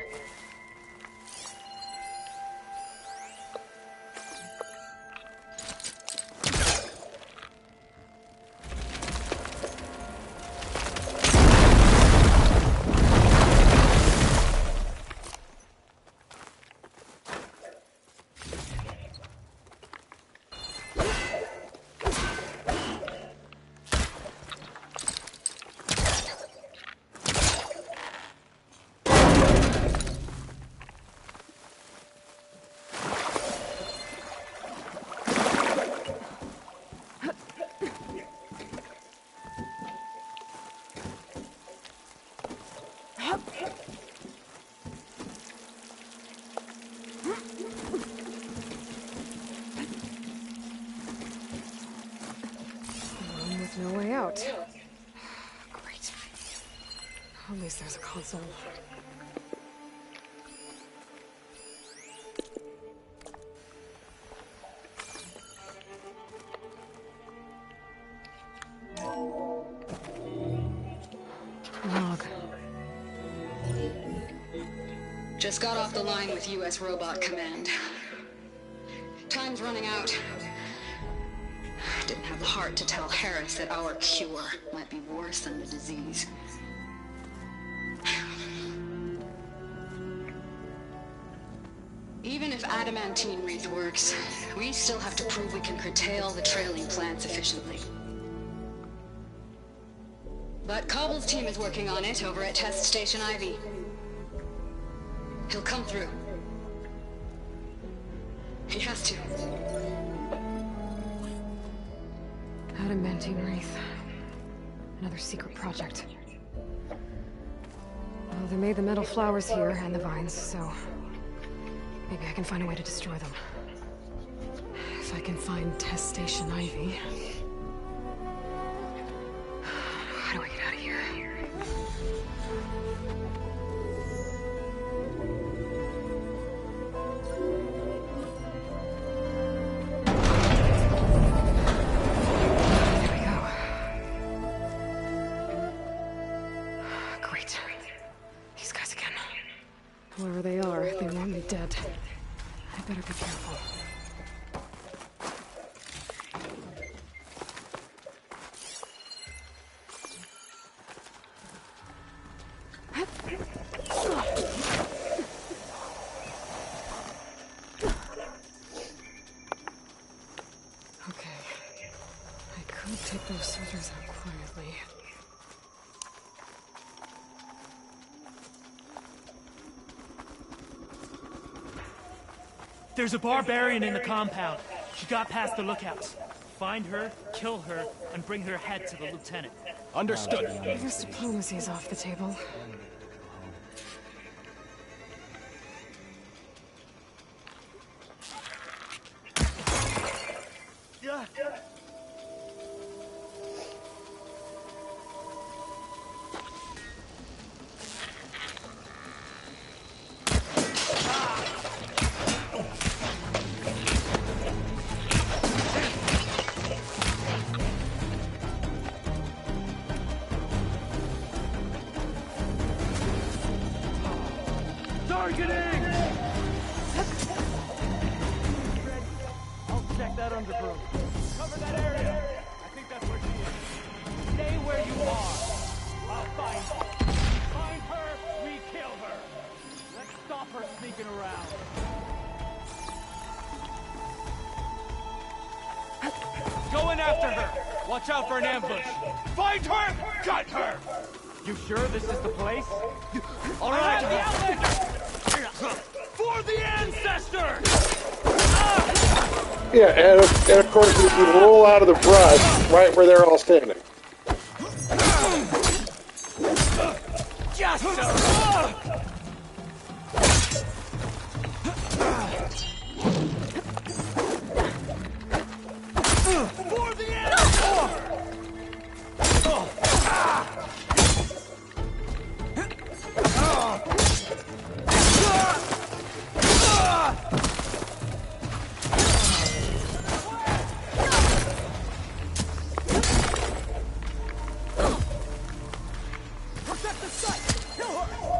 No way out. Great. At least there's a console. Log. Just got off the line with U.S. Robot Command. Time's running out. Didn't have the heart to tell Harris that our cure might be worse than the disease. Even if adamantine wreath works, we still have to prove we can curtail the trailing plants efficiently. But Cobble's team is working on it over at Test Station Ivy. He'll come through. He has to. Adamantine wreath. Another secret project. Well, they made the metal flowers here and the vines, so maybe I can find a way to destroy them. If I can find Test Station Ivy. How do I get out of here? Whoever they are, they want me dead. I better be careful. Get those soldiers out quietly. There's a barbarian in the compound. She got past the lookouts. Find her, kill her, and bring her head to the lieutenant. Understood. I guess diplomacy's off the table. Targeting! I'll check that undergrowth. Cover that area. I think that's where she is. Stay where you are. I'll find her. Find her, we kill her. Let's stop her sneaking around. Going after her. Watch out for an ambush. Find her! Got her! You sure this is the place? All right. The outlander! For the ancestors! Yeah, and of course you roll out of the brush right where they're all standing. Just so. For the ancestors! Protect the site! Kill her!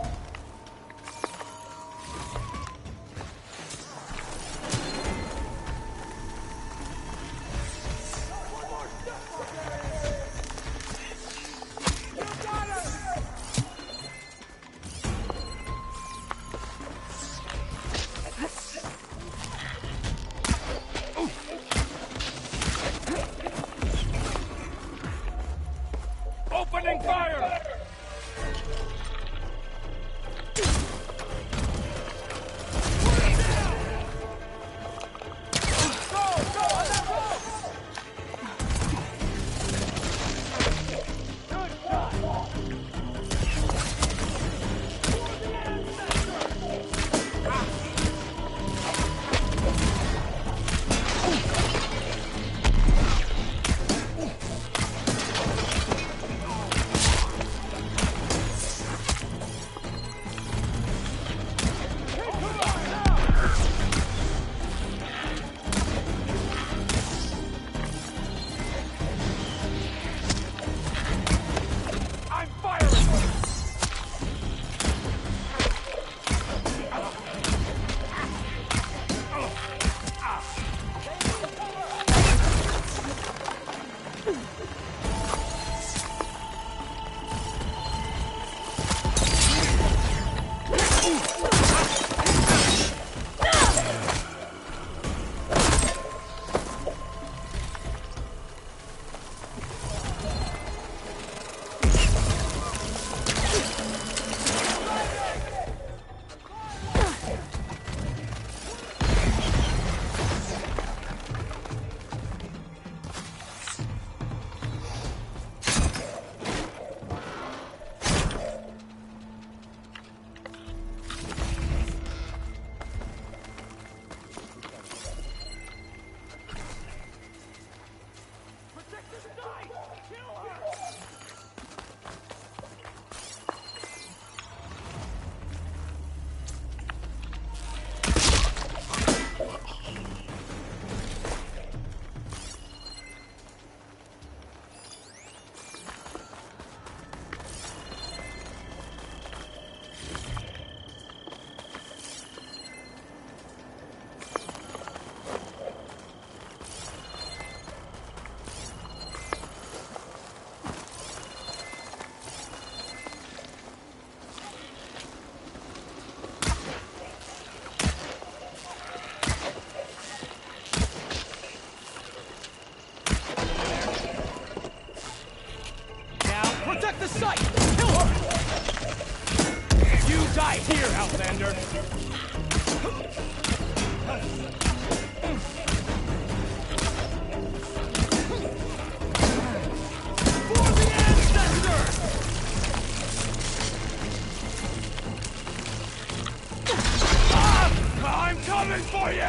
for you!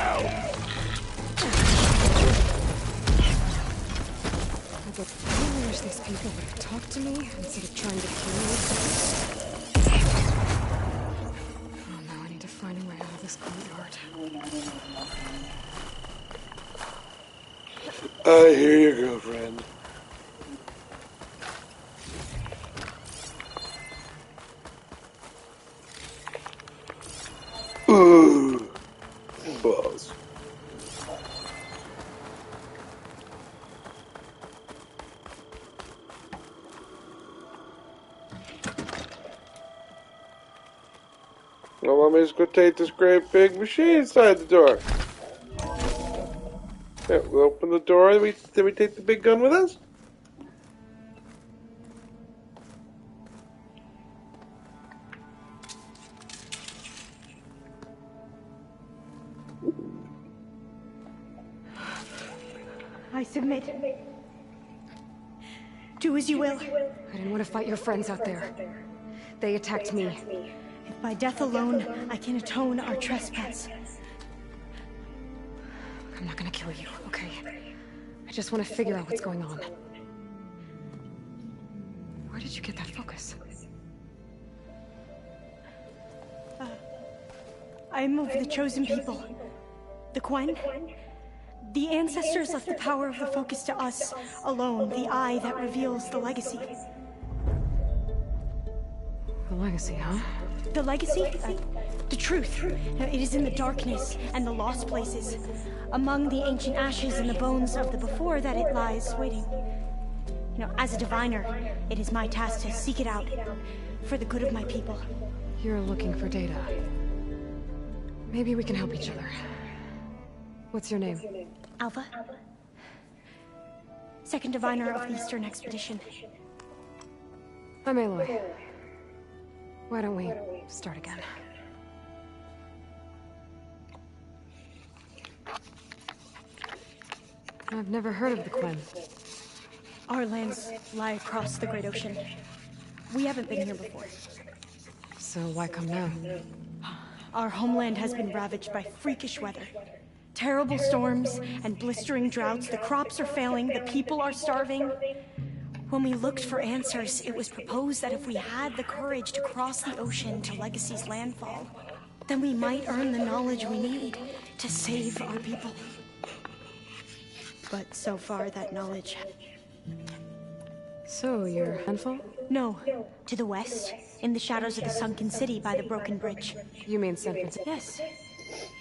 I really wish these people would have talked to me instead of trying to kill me. Oh no, I need to find a way out of this courtyard. I hear you, girlfriend. Ooh. Balls. Well, let me just go take this great big machine inside the door. Yeah, we open the door, then we take the big gun with us? I submit. Do as you will. I didn't want to fight your friends out there. They attacked me. If by death alone I can atone our trespass. I'm not gonna kill you, okay? I just want to figure out what's going on. Where did you get that focus? I'm of the chosen people. The Quen. The ancestors left the power of the focus to us alone, the eye that reveals the legacy. The legacy, huh? The legacy? The truth. It is in the darkness and the lost places, among the ancient ashes and the bones of the before that it lies waiting. As a diviner, it is my task to seek it out for the good of my people. You're looking for data. Maybe we can help each other. What's your name? Alva. Second diviner of the Eastern Expedition. I'm Aloy. Why don't we start again? I've never heard of the Quen. Our lands lie across the Great Ocean. We haven't been here before. So why come now? Our homeland has been ravaged by freakish weather. Terrible storms and blistering droughts. The crops are failing, the people are starving. When we looked for answers, it was proposed that if we had the courage to cross the ocean to Legacy's landfall, then we might earn the knowledge we need to save our people. But so far, that knowledge... So, you're Landfall? No. To the west, in the shadows of the sunken city by the broken bridge. You mean San Francisco? Yes.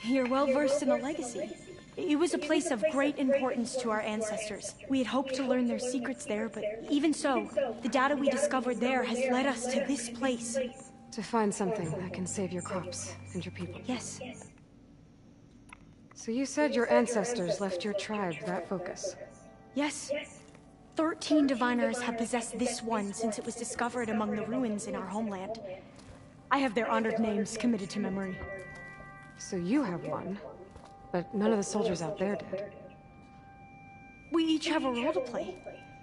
You're well versed in the legacy. It was a place of great importance to our ancestors. We had hoped to learn their secrets there, but even so, the data we discovered there has led us to this place. To find something that can save your crops and your people. Yes. So you said your ancestors left your tribe that focus? Yes. 13 diviners have possessed this one since it was discovered among the ruins in our homeland. I have their honored names committed to memory. So you have one, but none of the soldiers out there did. We each have a role to play.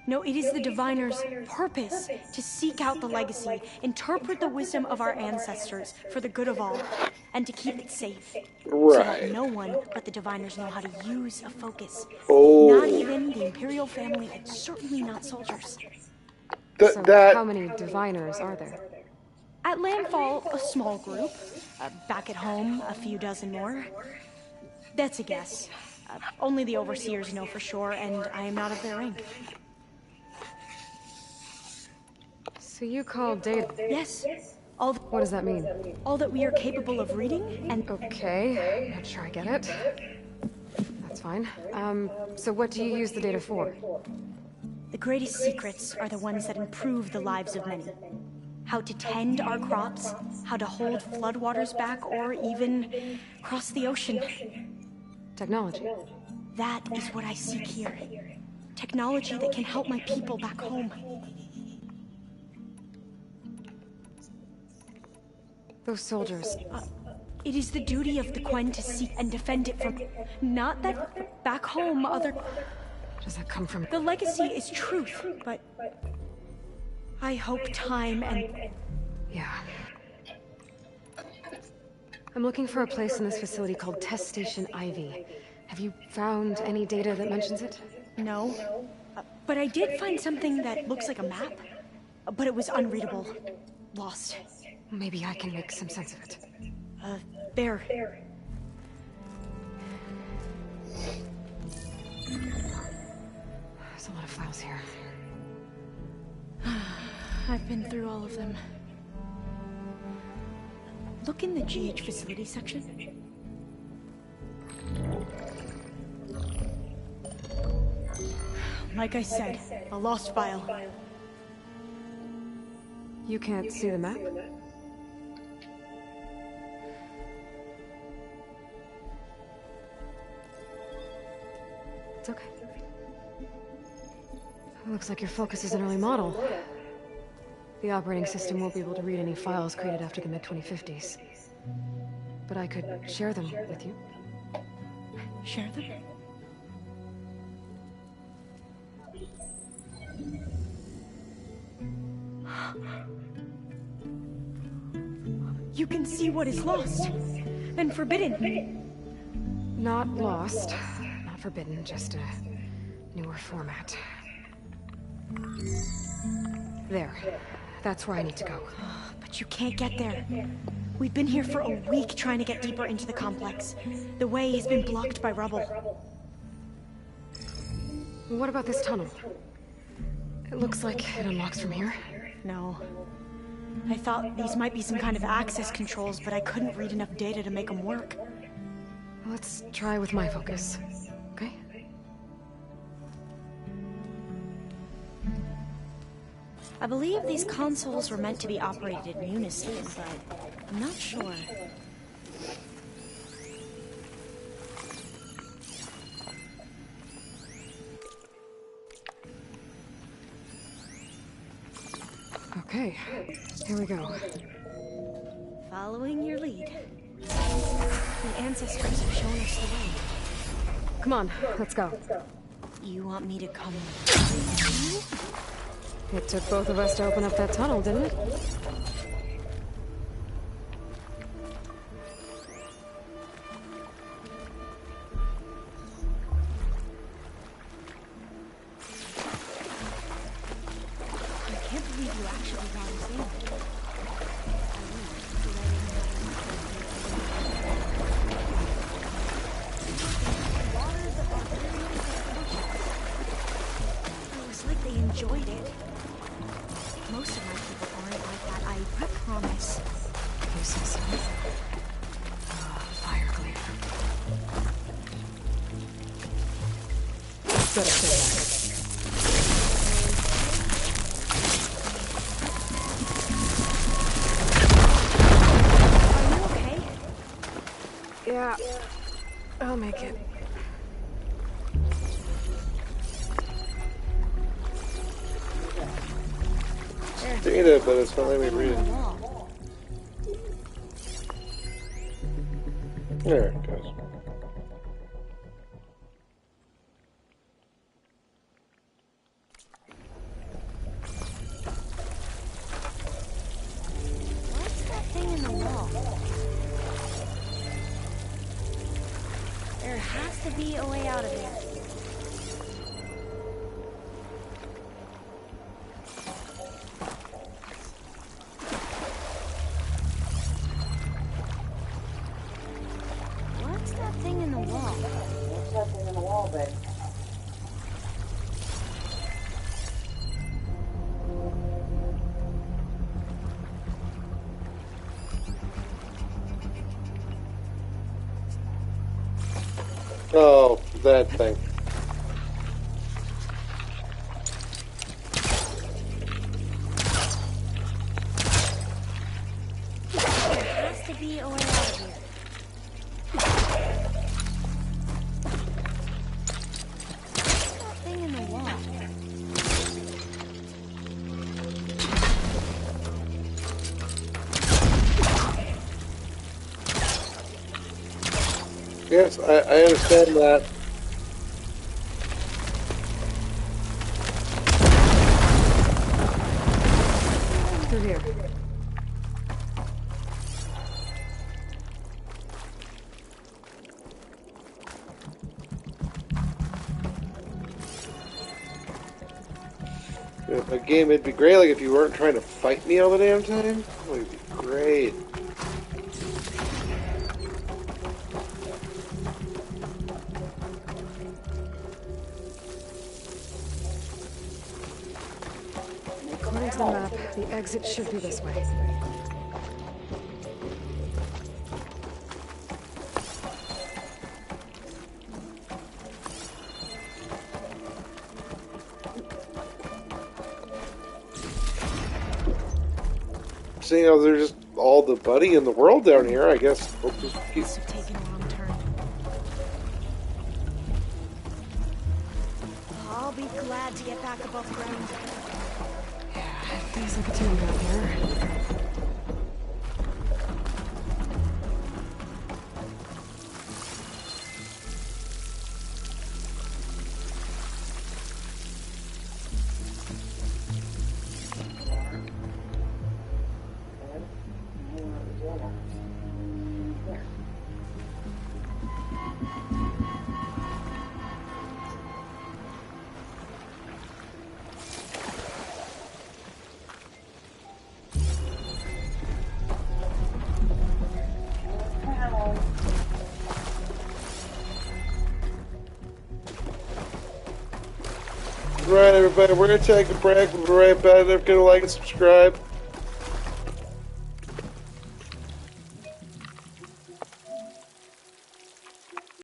No, it is the diviner's purpose to seek out the legacy, interpret the wisdom of our ancestors for the good of all, and to keep it safe. Right. So that no one but the diviners know how to use a focus. Oh. Not even the Imperial family, and certainly not soldiers. So how many diviners are there? At landfall, a small group. Back at home, a few dozen more. That's a guess. Only the overseers know for sure, and I am not of their rank. So you call data? Yes. What does that mean? All that we are capable of reading, and... Okay, I'm not sure I get it. That's fine. So what do you use the data for? The greatest secrets are the ones that improve the lives of many. How to tend our crops, how to hold floodwaters back, or even cross the ocean. Technology. That is what I seek here. Technology that can help my people back home. Those soldiers. It is the duty of the Quen to seek and defend it from... Not that back home other... Does that come from... The legacy is truth, but... I hope time and... Yeah. I'm looking for a place in this facility called Test Station Ivy. Have you found any data that mentions it? No. But I did find something that looks like a map. But it was unreadable. Lost. Maybe I can make some sense of it. There. There's a lot of files here. I've been through all of them. Look in the GH facility section. Like I said, a lost file. You can't see the map? It's okay. It looks like your focus is an early model. The operating system won't be able to read any files created after the mid-2050s. But I could share them with you. Share them? You can see what is lost and forbidden. Not lost, not forbidden, just a newer format. There. That's where I need to go. But you can't get there. We've been here for a week trying to get deeper into the complex. The way has been blocked by rubble. What about this tunnel? It looks like it unlocks from here. No. I thought these might be some kind of access controls, but I couldn't read enough data to make them work. Let's try with my focus, okay? I believe these consoles were meant to be operated in unison, but I'm not sure. Okay, here we go. Following your lead. The ancestors have shown us the way. Come on, let's go. You want me to come? It took both of us to open up that tunnel, didn't it? I can't believe you actually got us in. It was like they enjoyed it. Most of my people aren't like that, I promise. You say so? Fire glare. Better say Are you okay? Yeah, I'll make it. Data, but it's not letting me read it. There it goes. What's that thing in the wall? There has to be a way out of there. What's that thing in the wall? What's that thing in the wall, babe? Oh, that thing. There has to be a way out of here. What's that thing in the wall? Yes, I understand that. Through here. A game, it'd be great, like, if you weren't trying to fight me all the damn time. That would be great. According to the map, the exit should be this way. Seeing how there's just all the buddy in the world down here, I guess we'll just keep... Taking a wrong turn. I'll be glad to get back above ground. Things like a tomb down here. Right, everybody, we're gonna take a break. We'll be right back. Don't forget to like and subscribe.